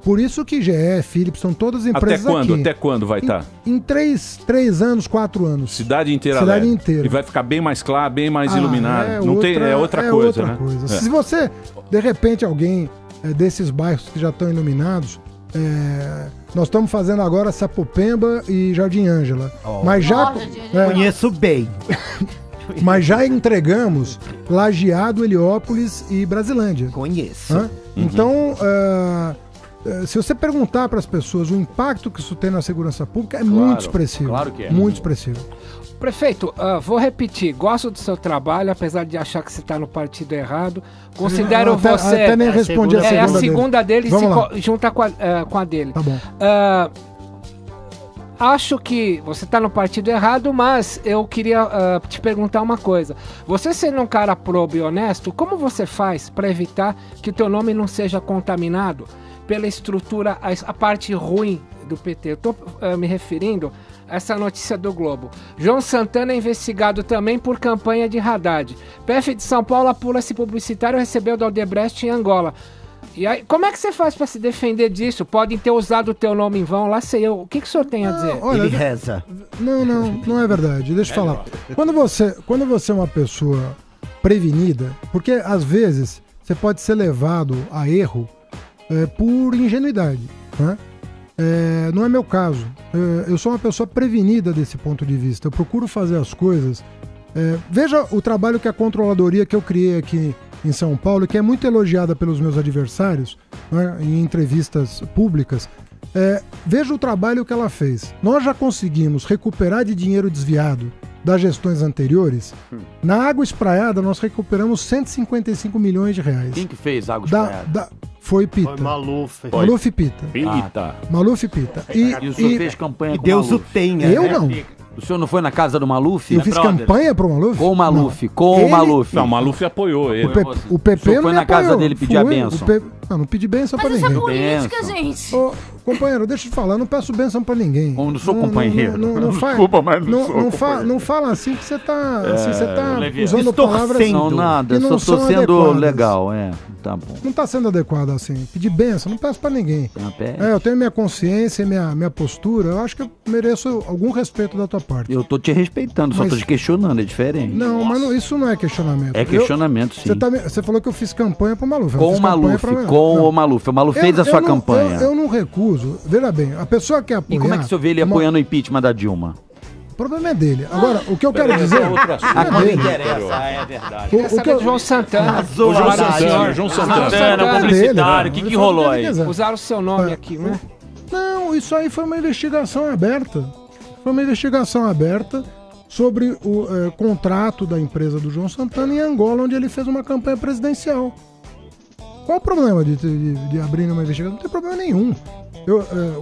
Por isso que GE, Philips, são todas empresas aqui. Até quando vai estar? Em 3 anos, 4 anos. Cidade inteira Cidade LED. inteira. E vai ficar bem mais claro, bem mais iluminado. É outra coisa, né? Se você, de repente, alguém desses bairros que já estão iluminados, nós estamos fazendo agora Sapopemba e Jardim Ângela. Mas já... Conheço bem. Mas já entregamos Lajeado, Heliópolis e Brasilândia. Conheço. Então, se você perguntar para as pessoas o impacto que isso tem na segurança pública, é muito expressivo. Claro que é. Muito expressivo. Prefeito, vou repetir. Gosto do seu trabalho, apesar de achar que você está no partido errado. Considero você... Até nem respondi a segunda dele. A segunda dele se junta com a dele. Tá bom. Acho que você está no partido errado, mas eu queria te perguntar uma coisa. Você sendo um cara probo e honesto, como você faz para evitar que o teu nome não seja contaminado pela estrutura, a parte ruim do PT? Eu estou me referindo a essa notícia do Globo. João Santana é investigado também por campanha de Haddad. PF de São Paulo apura se publicitário recebeu da Odebrecht em Angola. E aí, como é que você faz para se defender disso? Podem ter usado o teu nome em vão, lá sei eu. O que o senhor tem a dizer? Olha, ele reza. Não é verdade. Deixa eu falar. Quando você é uma pessoa prevenida, porque às vezes você pode ser levado a erro por ingenuidade, né? Não é meu caso. Eu sou uma pessoa prevenida desse ponto de vista. Eu procuro fazer as coisas. Veja o trabalho que a controladoria que eu criei aqui em São Paulo, que é muito elogiada pelos meus adversários, né, em entrevistas públicas. Veja o trabalho que ela fez. Nós já conseguimos recuperar de dinheiro desviado das gestões anteriores. Na Água Espraiada, nós recuperamos 155 milhões de reais. Quem que fez Água Espraiada? Foi Pita. Foi Maluf. Maluf e Pita. Maluf e Pita. E o senhor fez campanha com o Deus Maluf? o tenha. Eu não. O senhor não foi na casa do Maluf? Eu fiz campanha pro Maluf? Com o Maluf, com o Maluf. Não, o Maluf apoiou ele. O PP foi na casa dele pedir a benção. Não pedi benção pra ninguém. Mas isso é política, gente. Companheiro, deixa eu te falar, eu não peço bênção pra ninguém. Eu não sou companheiro. Desculpa, mas não sou. Não fala assim que você tá, usando palavras não, nada, que não só tô sendo adequadas. legal, tá bom. Não tá sendo adequado assim. Pedir bênção, não peço pra ninguém. Eu tenho minha consciência, minha postura, eu acho que eu mereço algum respeito da tua parte. Eu tô te respeitando, só tô te questionando, é diferente. Não, mas isso não é questionamento. É questionamento, sim. Você falou que eu fiz campanha pro Maluf. Com o Maluf, o Maluf fez a sua campanha. Eu não recuso. Veja bem, a pessoa que apoia... E como é que o senhor vê ele apoiando o impeachment da Dilma? O problema é dele. Agora, o que eu quero dizer... Não interessa, é verdade. O que João Santana. João Santana, publicitário, o que rolou aí? Usaram o seu nome aqui, né? Não, isso aí foi uma investigação aberta. Foi uma investigação aberta sobre o contrato da empresa do João Santana em Angola, onde ele fez uma campanha presidencial. Qual o problema de abrir uma investigação? Não tem problema nenhum.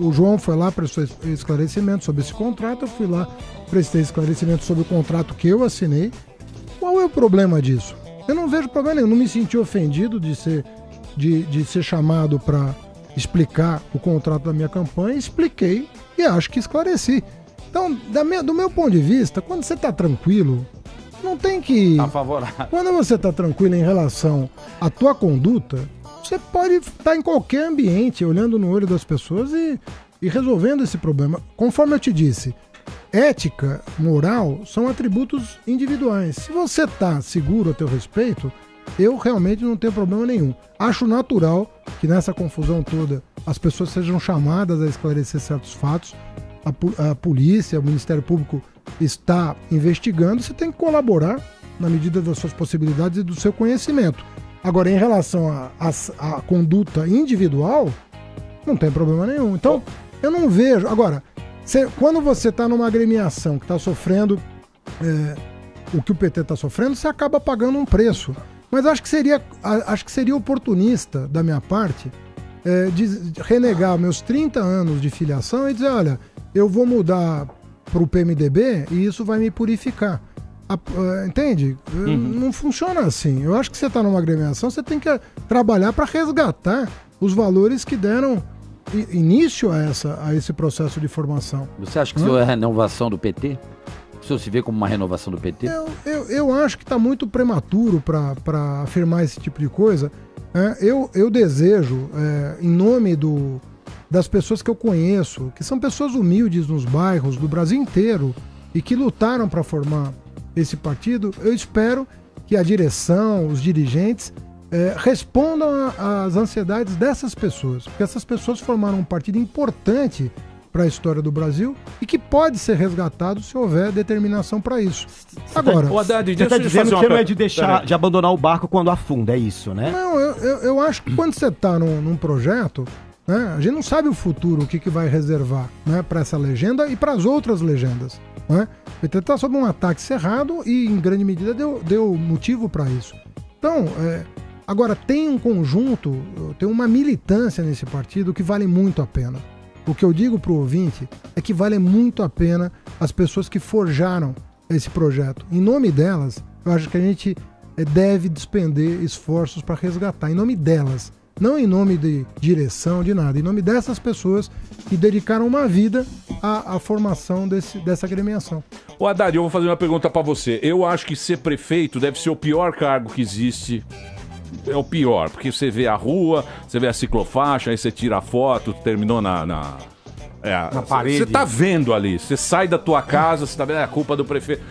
O João foi lá, prestou esclarecimento sobre esse contrato, eu fui lá, prestei esclarecimento sobre o contrato que eu assinei. Qual é o problema disso? Eu não vejo problema nenhum, não me senti ofendido de ser chamado para explicar o contrato da minha campanha, expliquei e acho que esclareci. Então, do meu ponto de vista, quando você está tranquilo, não tem que... Tá favorável. Quando você está tranquilo em relação à tua conduta, você pode estar em qualquer ambiente, olhando no olho das pessoas e resolvendo esse problema. Conforme eu te disse, ética, moral, são atributos individuais. Se você está seguro a teu respeito, eu realmente não tenho problema nenhum. Acho natural que nessa confusão toda as pessoas sejam chamadas a esclarecer certos fatos. A polícia, o Ministério Público está investigando, você tem que colaborar na medida das suas possibilidades e do seu conhecimento. Agora, em relação à conduta individual, não tem problema nenhum. Então, eu não vejo... Agora, quando você está numa agremiação que está sofrendo o que o PT está sofrendo, você acaba pagando um preço. Mas acho que seria oportunista da minha parte de renegar meus 30 anos de filiação e dizer, olha, eu vou mudar para o PMDB e isso vai me purificar. Entende? Não funciona assim. Eu acho que você está numa agremiação, você tem que trabalhar para resgatar os valores que deram início a esse processo de formação. Você acha que isso é a renovação do PT? O senhor se vê como uma renovação do PT? Eu acho que está muito prematuro para afirmar esse tipo de coisa. Eu desejo, em nome das pessoas que eu conheço, que são pessoas humildes nos bairros do Brasil inteiro e que lutaram para formar esse partido, eu espero que a direção, os dirigentes, respondam às ansiedades dessas pessoas, porque essas pessoas formaram um partido importante para a história do Brasil e que pode ser resgatado se houver determinação para isso. Agora, você está dizendo que você não é de abandonar o barco quando afunda, é isso, né? Não, eu acho que quando você está num projeto, né, a gente não sabe o futuro, o que vai reservar, né, para essa legenda e para as outras legendas. Né? O PT está sob um ataque cerrado e, em grande medida, deu motivo para isso. Então, agora, tem um conjunto, tem uma militância nesse partido que vale muito a pena. O que eu digo para o ouvinte é que vale muito a pena as pessoas que forjaram esse projeto. Em nome delas, eu acho que a gente deve despender esforços para resgatar. Em nome delas. Não em nome de direção, de nada. Em nome dessas pessoas que dedicaram uma vida à formação dessa agremiação. Ô Haddad, eu vou fazer uma pergunta pra você. Eu acho que ser prefeito deve ser o pior cargo que existe. É o pior, porque você vê a rua, você vê a ciclofaixa, aí você tira a foto, terminou na parede. Você tá vendo ali, você sai da tua casa, você tá vendo a culpa do prefeito.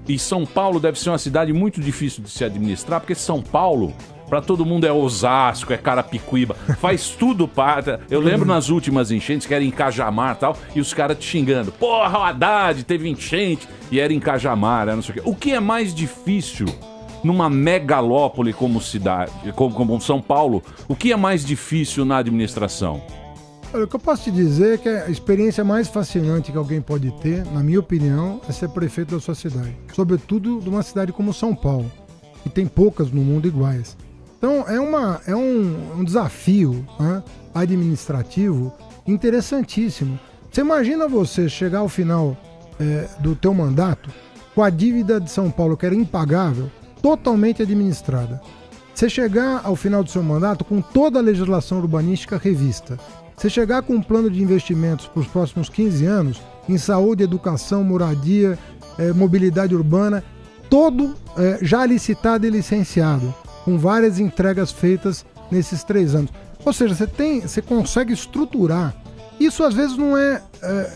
E São Paulo deve ser uma cidade muito difícil de se administrar, porque São Paulo... Pra todo mundo é Osasco, é Carapicuíba, faz tudo para... Eu lembro nas últimas enchentes que era em Cajamar e tal, e os caras te xingando. Porra, o Haddad teve enchente, e era em Cajamar, não sei o quê. O que é mais difícil numa megalópole como cidade, como São Paulo? O que é mais difícil na administração? Olha, o que eu posso te dizer é que a experiência mais fascinante que alguém pode ter, na minha opinião, é ser prefeito da sua cidade. Sobretudo de uma cidade como São Paulo, que tem poucas no mundo iguais. Então é um desafio, né, administrativo interessantíssimo. Você imagina você chegar ao final do teu mandato com a dívida de São Paulo, que era impagável, totalmente administrada. Você chegar ao final do seu mandato com toda a legislação urbanística revista. Você chegar com um plano de investimentos para os próximos 15 anos, em saúde, educação, moradia, mobilidade urbana, todo já licitado e licenciado, com várias entregas feitas nesses 3 anos. Ou seja, você consegue estruturar. Isso às vezes não é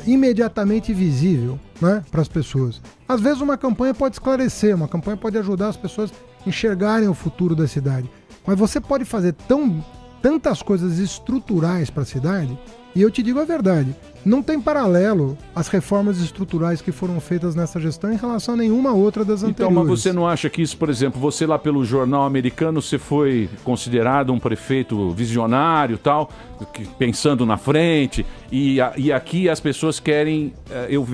imediatamente visível, né, para as pessoas. Às vezes uma campanha pode esclarecer, uma campanha pode ajudar as pessoas a enxergarem o futuro da cidade. Mas você pode fazer tantas coisas estruturais para a cidade, e eu te digo a verdade, não tem paralelo às reformas estruturais que foram feitas nessa gestão em relação a nenhuma outra das anteriores. Então, mas você não acha que isso, por exemplo, você lá pelo jornal americano, você foi considerado um prefeito visionário e tal, pensando na frente, e aqui as pessoas querem, eu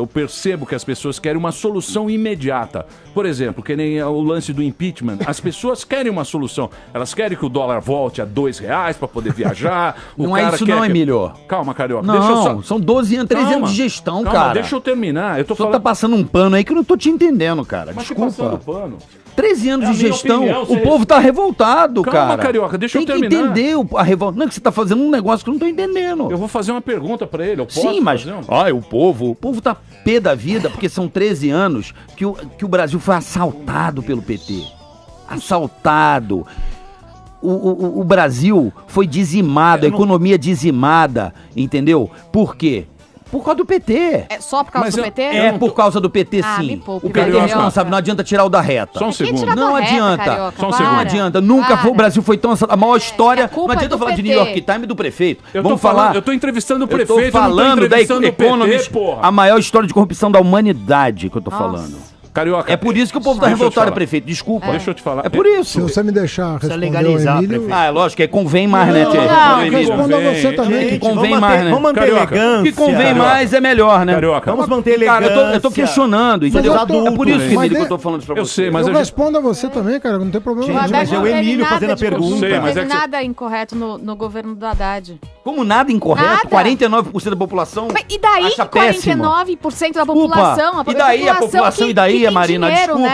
percebo que as pessoas querem uma solução imediata. Por exemplo, que nem o lance do impeachment, as pessoas querem uma solução, elas querem que o dólar volte a R$2 para poder viajar. Não é isso não, Emílio. Calma, Carioca. Não, deixa eu só... são 12 anos, 13 anos de gestão, cara. Deixa eu terminar. Eu tô falando... tá passando um pano aí que eu não tô te entendendo, cara. Mas desculpa. passando pano. 13 anos de gestão, o povo tá revoltado, cara. Calma, Carioca, deixa eu terminar. Tem que entender a revolta. Não é que você tá fazendo um negócio que eu não tô entendendo. Eu vou fazer uma pergunta pra ele, eu posso? Sim, mas o povo tá pé da vida, porque são 13 anos que o Brasil foi assaltado pelo PT. Assaltado. O Brasil foi dizimado, a economia dizimada, entendeu? Por quê? Por causa do PT. É só por causa do PT? É por causa do PT, sim. O PT é responsável, não adianta tirar o da reta. Só um segundo. Não adianta. Só um segundo. Não adianta. Nunca foi, o Brasil foi tão... A maior história... Não adianta falar de New York Times e do prefeito. Vamos falar... Eu tô entrevistando o prefeito, eu tô falando da Economist, a maior história de corrupção da humanidade que eu tô falando. Carioca. É por isso que o povo tá revoltado, prefeito. Desculpa. Deixa eu te falar. É por isso. Se você me deixar responder legalizar, o Emílio... prefeito. É lógico, convém mais, né, Tchê? Responda você também. Que convém mais, né? Vamos manter elegância. Que convém mais é melhor, né? Carioca. Vamos manter elegância. Cara, eu tô questionando, entendeu? É por isso, Emílio, que eu tô falando isso pra você. Eu sei, mas eu respondo a você também, cara, não tem problema. Mas é o Emílio fazendo a pergunta. Não teve nada incorreto no governo do Haddad. Como nada incorreto? 49% da população e daí acha péssimo. 49% da população? E daí a população? E daí, Marina? Desculpa.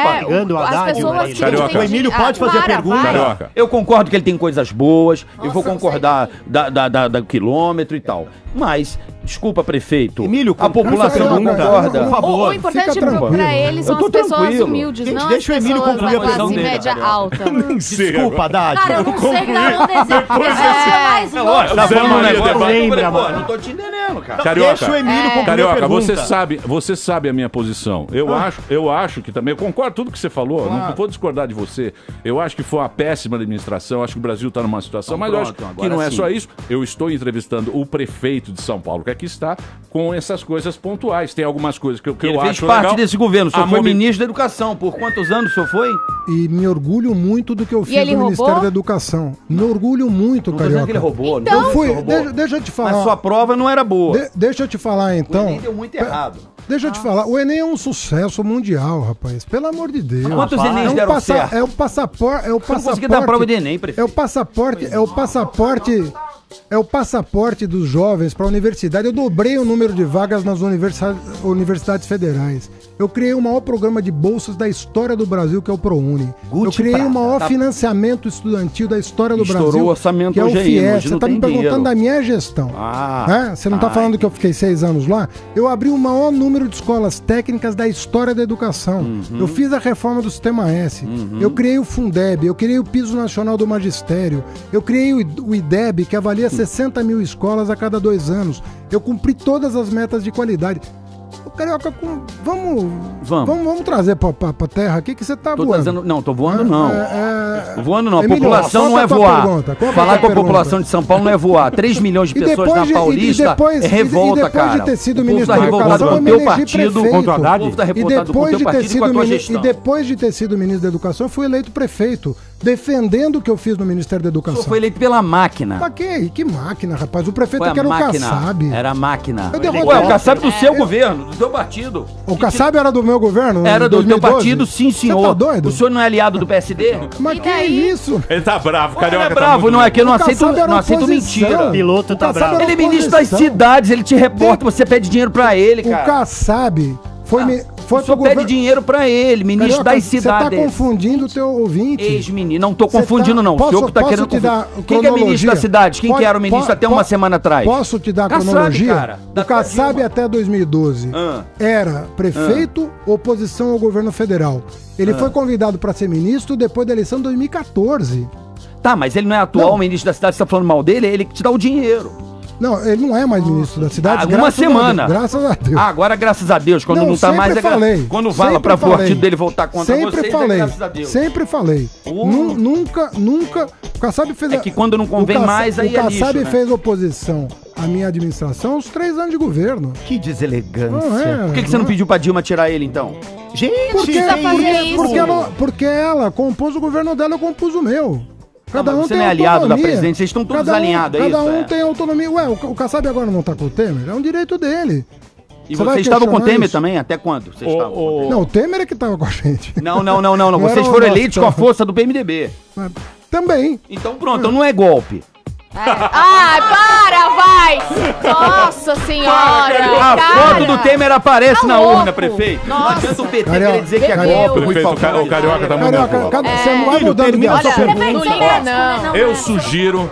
As pessoas que o Emílio pode fazer a pergunta. Carioca. Eu concordo que ele tem coisas boas, eu vou concordar da quilômetro e tal. Mas, desculpa, prefeito, Emílio, a população não concorda. Por favor. O importante pra eles são as pessoas humildes, não deixa o Emílio concluir a pessoas de média alta. Desculpa, Haddad. Cara, eu não sei dar um exemplo. É lógico, tá falando um negócio, lembra, não tô te entendendo, cara. Carioca, deixa o Emílio concluir a Carioca, pergunta. você sabe a minha posição. Eu acho que também, eu concordo com tudo que você falou, não vou discordar de você. Eu acho que foi uma péssima administração, acho que o Brasil está numa situação, mas eu acho que não é só isso. Eu estou entrevistando o prefeito de São Paulo, que aqui está, com essas coisas pontuais. Tem algumas coisas que eu ele acho fez parte legal. desse governo, o senhor foi ministro da Educação. Por quantos anos o senhor foi? E me orgulho muito do que eu fiz no Ministério da Educação. Me orgulho muito, não Carioca. Que ele roubou, então, eu fui, deixa eu te falar. Mas sua prova não era boa. Deixa eu te falar, então. O Enem deu muito errado. Deixa eu te falar, o Enem é um sucesso mundial, rapaz. Pelo amor de Deus. Quantos Enems deram certo? É o passaporte. Eu não consegui dar prova de Enem, prefeito. É o passaporte dos jovens para a universidade. Eu dobrei o número de vagas nas universidades federais. Eu criei o maior programa de bolsas da história do Brasil, que é o ProUni. Eu criei o maior financiamento estudantil da história do Brasil, o orçamento que é o FIES. FIES. Você está me perguntando da minha gestão. Você não está falando que eu fiquei 6 anos lá? Eu abri o maior número de escolas técnicas da história da educação. Eu fiz a reforma do Sistema S. Eu criei o Fundeb. Eu criei o Piso Nacional do Magistério. Eu criei o IDEB, que avalia 60 mil escolas a cada 2 anos. Eu cumpri todas as metas de qualidade. Carioca, vamos trazer pra terra aqui que você tá voando. Não, tô voando não. Voando não, a Emílio, população não é voar. Falar com a população de São Paulo não é voar. 3 milhões de pessoas na Paulista é revolta, cara. De ter sido o povo ministro tá revoltado com o teu partido, contra o Haddad. O povo tá revoltado com o teu partido e com a tua gestão. E depois de ter sido ministro da Educação, eu fui eleito prefeito, defendendo o que eu fiz no Ministério da Educação. Você foi eleito pela máquina. Mas que máquina, rapaz? O prefeito aqui era o Kassab. Era a máquina. Ué, o Kassab do seu governo, do seu partido. O Kassab era do meu governo? Era do teu partido, sim, senhor. Você tá doido? O senhor não é aliado do PSD? Mas que é isso? Ele tá bravo, Carioca. Ele é bravo, não é que eu não aceito mentira. O piloto tá bravo. Ele é ministro das cidades, ele te reporta, você pede dinheiro pra ele, cara. O Kassab Foi o senhor pede dinheiro pra ele, ministro das cidades. Você tá confundindo o teu ouvinte. Ex-ministro. Não tô confundindo, não. O senhor que tá querendo te dar Quem que é ministro da cidade? Quem que era o ministro até uma semana atrás? Posso te dar a cronologia? O Kassab até 2012 era prefeito, oposição ao governo federal. Ele foi convidado pra ser ministro depois da eleição de 2014. Tá, mas ele não é atual ministro da cidade, você tá falando mal dele, é ele que te dá o dinheiro. Não, ele não é mais ministro da cidade. Uma semana. Graças a Deus. Agora, graças a Deus. Quando não tá mais, quando vai pra o partido dele voltar contra vocês, graças a Deus. Sempre falei. Nunca. O Kassab fez. É que quando não convém mais, aí é lixo, O Kassab fez oposição à minha administração os 3 anos de governo. Que deselegância. Por que você não pediu pra Dilma tirar ele, então? Gente, porque ela compôs o governo dela, eu compus o meu. Cada um você tem não é aliado autonomia. da presidente, vocês estão todos alinhados, é isso? Cada um tem autonomia. Ué, o Kassab agora não tá com o Temer? É um direito dele. E vocês estavam com o Temer também? Até quando vocês estavam? Não, o Temer é que tava com a gente. Não. Vocês foram eleitos com a força do PMDB. Também. Então pronto, então não é golpe. Para, vai! Nossa senhora! A foto do Temer aparece na urna, louco. prefeito. Não Nossa. adianta o PT querer dizer que é golpe. O Carioca tá muito nervoso. Você não vai mudando de assunto. Eu sugiro...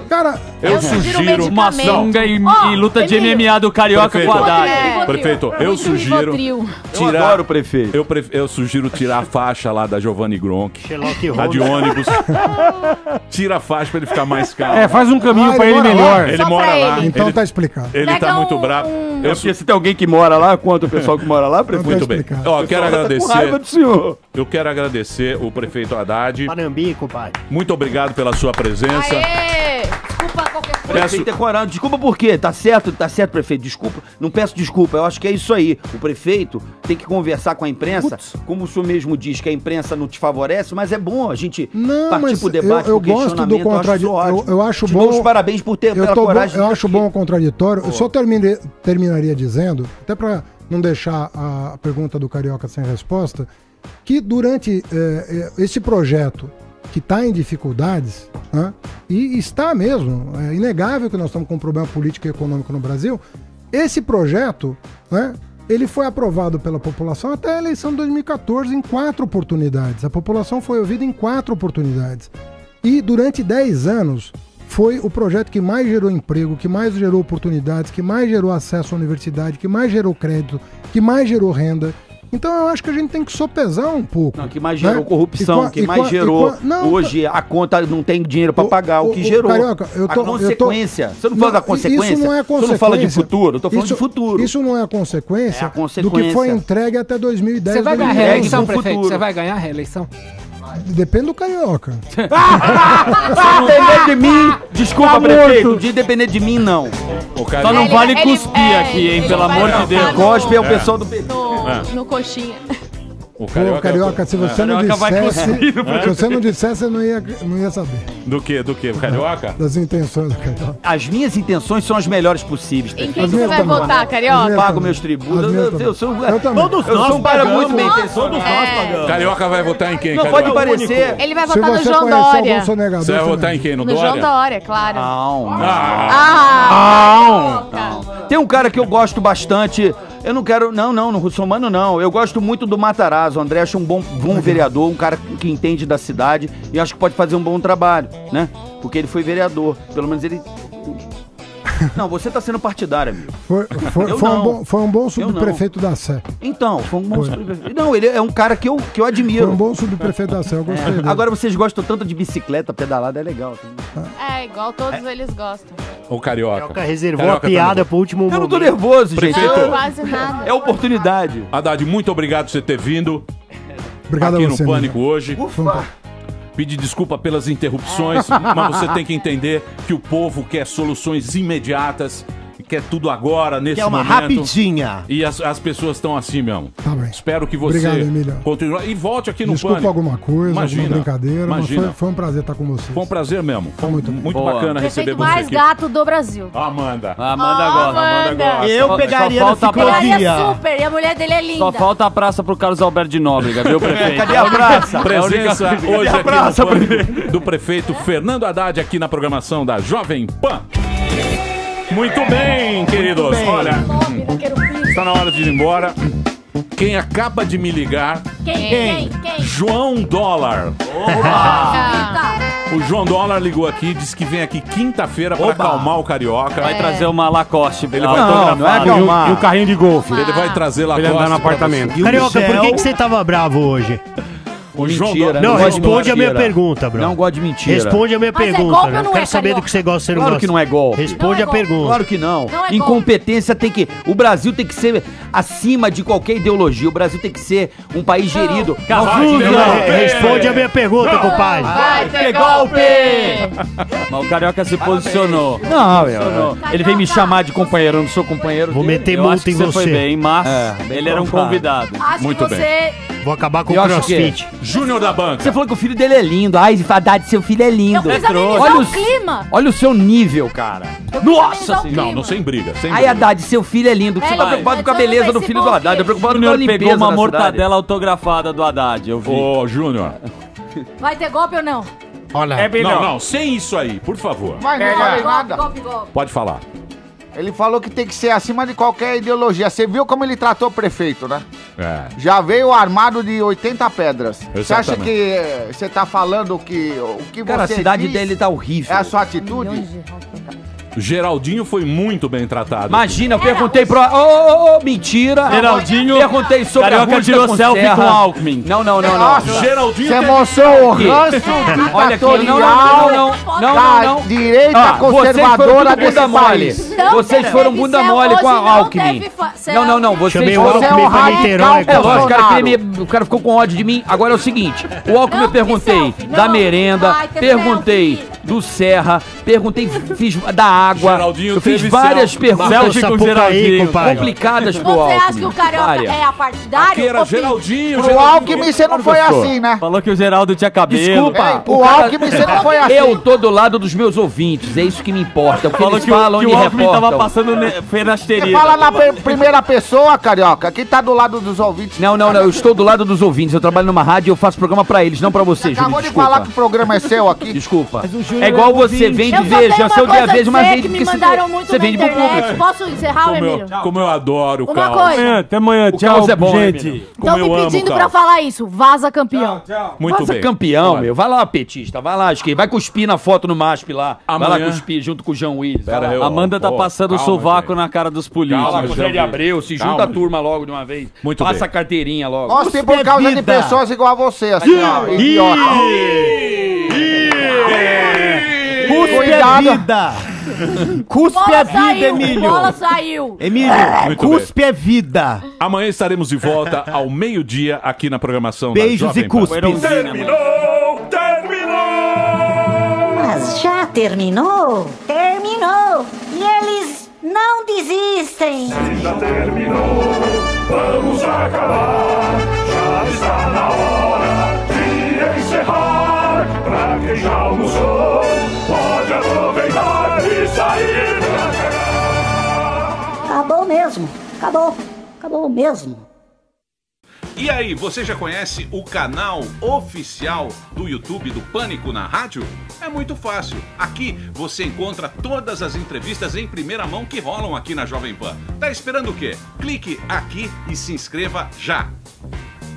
Eu sugiro uma sunga e luta de MMA do Carioca com a Haddad. Prefeito, eu sugiro... Eu adoro o prefeito. Eu sugiro tirar a faixa lá da Giovanni Gronk. A de ônibus. Tira a faixa pra ele ficar mais calmo. Faz um caminho pra ele melhor. Ele mora lá. Então tá explicado. Ele tá muito bravo. Se tem alguém que mora lá, quanto o pessoal que mora lá, prefeito? Muito bem. Eu quero agradecer. Raiva do senhor. Eu quero agradecer o prefeito Haddad. Panambi, compadre. Muito obrigado pela sua presença. Desculpa qualquer coisa. Prefeito é coragem. Desculpa por quê? Tá certo, prefeito. Desculpa. Não peço desculpa. Eu acho que é isso aí. O prefeito tem que conversar com a imprensa. Como o senhor mesmo diz que a imprensa não te favorece, mas é bom a gente partir pro debate, eu gosto do contraditório. Eu acho bom. Os parabéns por ter pela coragem. Eu acho bom o contraditório. Eu só terminaria dizendo, até para não deixar a pergunta do Carioca sem resposta, que durante esse projeto que está em dificuldades, né, e está mesmo, é inegável que nós estamos com um problema político e econômico no Brasil, esse projeto, né, ele foi aprovado pela população até a eleição de 2014 em 4 oportunidades. A população foi ouvida em 4 oportunidades. E durante 10 anos foi o projeto que mais gerou emprego, que mais gerou oportunidades, que mais gerou acesso à universidade, que mais gerou crédito, que mais gerou renda. Então eu acho que a gente tem que sopesar um pouco. Não, que mais gerou corrupção, que mais gerou... Hoje a conta não tem dinheiro para pagar, o que gerou. Carioca, a consequência. Você não fala da consequência? Isso não é consequência. Você não fala de futuro? Eu tô falando de futuro. Isso não é a consequência, do que foi entregue até 2010. Você vai ganhar a reeleição, prefeito? Você vai ganhar a reeleição? Depende do Carioca. Se depender de mim, desculpa, prefeito, de depender de mim, não. Só não vale cuspir aqui, hein, pelo amor de Deus. Cospe é o pessoal do PT. No coxinha. O Carioca, se você não dissesse, eu não ia saber. Do que? O Carioca? Das intenções do Carioca. As minhas intenções são as melhores possíveis. Em quem você vai votar, Carioca? Eu pago meus tributos. Eu sou um cara muito bem intencionado. Carioca vai votar em quem? Não pode parecer. Ele vai votar no João Dória. Você vai votar em quem? No Dória? No João Dória, claro. Não. Tem um cara que eu gosto bastante. Eu não quero... Não, Russomano não. Eu gosto muito do Matarazzo. O André acha um bom vereador, um cara que entende da cidade e acho que pode fazer um bom trabalho, né? Porque ele foi vereador. Pelo menos ele... Não, você tá sendo partidário, amigo. Foi um bom subprefeito da Sé. Então, foi um bom subprefeito. Não, ele é um cara que eu admiro. Foi um bom subprefeito da Sé, eu gostei dele. Agora vocês gostam tanto de bicicleta, pedalada, é legal. Igual todos eles gostam. O Carioca. Carioca reservou a piada pro último momento. Eu não tô nervoso, gente. Prefeito. Quase nada. É oportunidade. Haddad, muito obrigado por você ter vindo. Obrigado aqui a você, no Pânico hoje. Ufa. Pedir desculpa pelas interrupções, mas você tem que entender que o povo quer soluções imediatas, quer tudo agora, nesse momento. Quer uma rapidinha. E as pessoas estão assim mesmo. Tá bem. Espero que você continue. E volte aqui no Pânico. Desculpa alguma coisa, alguma brincadeira, mas foi um prazer estar com você. Foi um prazer mesmo. Foi muito bacana receber você mais aqui. gato do Brasil. Amanda gosta. Eu pegaria na ciclovia. Pegaria super, e a mulher dele é linda. Só falta a praça pro Carlos Alberto de Nóbrega, viu, prefeito? Cadê a praça? Presença hoje aqui no Pânico do prefeito Fernando Haddad aqui na programação da Jovem Pan. Muito bem, queridos. Olha, está na hora de ir embora. Quem acaba de me ligar? Quem? João Dólar. O João Dólar ligou aqui, disse que vem aqui quinta-feira pra acalmar o carioca. Vai trazer uma Lacoste. Ele vai Não é acalmar. E o carrinho de golfe. Ele vai trazer Lacoste. Ele andar no apartamento. Carioca, por que você tava bravo hoje? O João Mentira. Não, gosto de responde a minha mentira. pergunta, bro. Não gosto de mentira. Responde a minha Mas é pergunta, golpe né? ou não Quero é, saber do carioca? que você gosta e não Claro gosta. que não é golpe. Responde Não é a golpe. pergunta. Claro que não. Não é Incompetência tem que... O Brasil tem que ser acima de qualquer ideologia. O Brasil tem que ser um país gerido. Responde a minha pergunta, compadre. Vai ter golpe! Mas o Carioca se posicionou. Não, ele vem me chamar de companheiro. Eu não sou companheiro Vou dele. meter Eu multa acho que em você foi você. bem, mas bem ele era um provado. convidado. Acho Muito que bem. você... Vou acabar com o Eu acho crossfit. Júnior da banca. Você falou que o filho dele é lindo. Ai, Haddad, seu filho é Eu lindo. quis amenizar Olha o clima. Olha o seu nível, cara. Nossa Não, não sem briga. Sem Ai, briga. Haddad, seu filho é lindo. Você tá Vai, preocupado com a vai, beleza vai do se filho do envolver. Haddad. Eu preocupado O com a Júnior limpeza pegou uma da mortadela cidade. autografada do Haddad, eu vi. Ô, Júnior. Vai ter golpe ou não? Olha, Não, sem isso aí, por favor. Mas não falei nada. Golpe. Pode falar. Ele falou que tem que ser acima de qualquer ideologia. Você viu como ele tratou o prefeito, né? É. Já veio armado de 80 pedras. Você acha Exatamente. que você tá falando que o que Cara, a você cidade diz dele tá horrível. é a sua atitude? Geraldinho foi muito bem tratado. Imagina, eu perguntei pro... Ô, mentira. Geraldinho- Perguntei sobre Carioca a Rússia tirou com selfie Serra. com Alckmin. Não. Nossa, Geraldinho você teve- mostrou o Aqui. ranço Olha aqui, ditatorial não. da direita Ah, vocês foram conservadora tudo desse bunda mole. país. Então, Vocês foram teve bunda céu, mole com hoje a não Alckmin. teve Não, vocês chamei o foram... Você é Alckmin um pra Niterói. radical, Lógico, Bolsonaro. o cara ficou com ódio de mim. Agora é o seguinte, o Alckmin eu Não, perguntei selfie, da não. merenda, Vai ter perguntei selfie. do Serra, perguntei, fiz da água, Geraldinho eu fiz teve várias selfie. perguntas Selfie com Geraldinho, compadre. complicadas pro Você Alckmin. acha que o Carioca Várias. é apartidário? Aqui era ou filho? Geraldinho. Pro Alckmin você não foi assim, né? Falou que o Geraldo tinha cabelo. Desculpa, Pro Alckmin você não foi assim. eu tô do lado dos meus ouvintes, é isso que me importa. O que Falou eles que, falam que e o Alckmin reportam. tava passando Você fenasteria. fala na primeira pessoa, Carioca. Quem tá do lado dos ouvintes? Não, eu estou do lado dos ouvintes. Eu trabalho numa rádio e eu faço programa pra eles, não pra você, Júlio. Acabou de Desculpa. falar que o programa é seu aqui. Desculpa. Mas o Júnior É igual é um você ouvinte. vende Eu só tenho veja, uma seu dia coisa a veja, uma dizer vez que me porque mandaram muito você na vende pro internet. público. Posso encerrar, Emílio? Como eu adoro o Uma caos. coisa. Até amanhã. O Tchau, caos é bom, né, gente. menino? Como Estão eu me amo pedindo o pra caos. falar isso. Vaza campeão. Muito Faça bem. campeão, Olha, meu. Vai lá, petista. Vai lá, esquerda. Vai cuspir na foto no MASP lá. Vai lá Amanhã- cuspir junto com o João Willis. Pera Vai aí, lá. ó. Amanda tá Ó, passando o calma, sovaco gente. na cara dos Fala políticos. com o Zé de Abreu. Se junta Calma. a turma logo de uma vez. Muito Passa bem. a carteirinha logo. Nossa, tem por causa de pessoas igual a você, assim, ó, idiota. Cuspe Cuidado. a vida. Cuspe Bola a vida, saiu, Emílio. bola saiu. Emílio, Muito cuspe é vida. Amanhã estaremos de volta ao meio-dia aqui na programação Beijos da Jovem e Pan. cuspes. Mas já terminou? Terminou! E eles não desistem! Já terminou, vamos acabar. Já está na hora de encerrar. Pra quem já almoçou, pode aproveitar e sair pra cá. Acabou mesmo. Acabou. Acabou mesmo. E aí, você já conhece o canal oficial do YouTube do Pânico na Rádio? É muito fácil. Aqui você encontra todas as entrevistas em primeira mão que rolam aqui na Jovem Pan. Tá esperando o quê? Clique aqui e se inscreva já.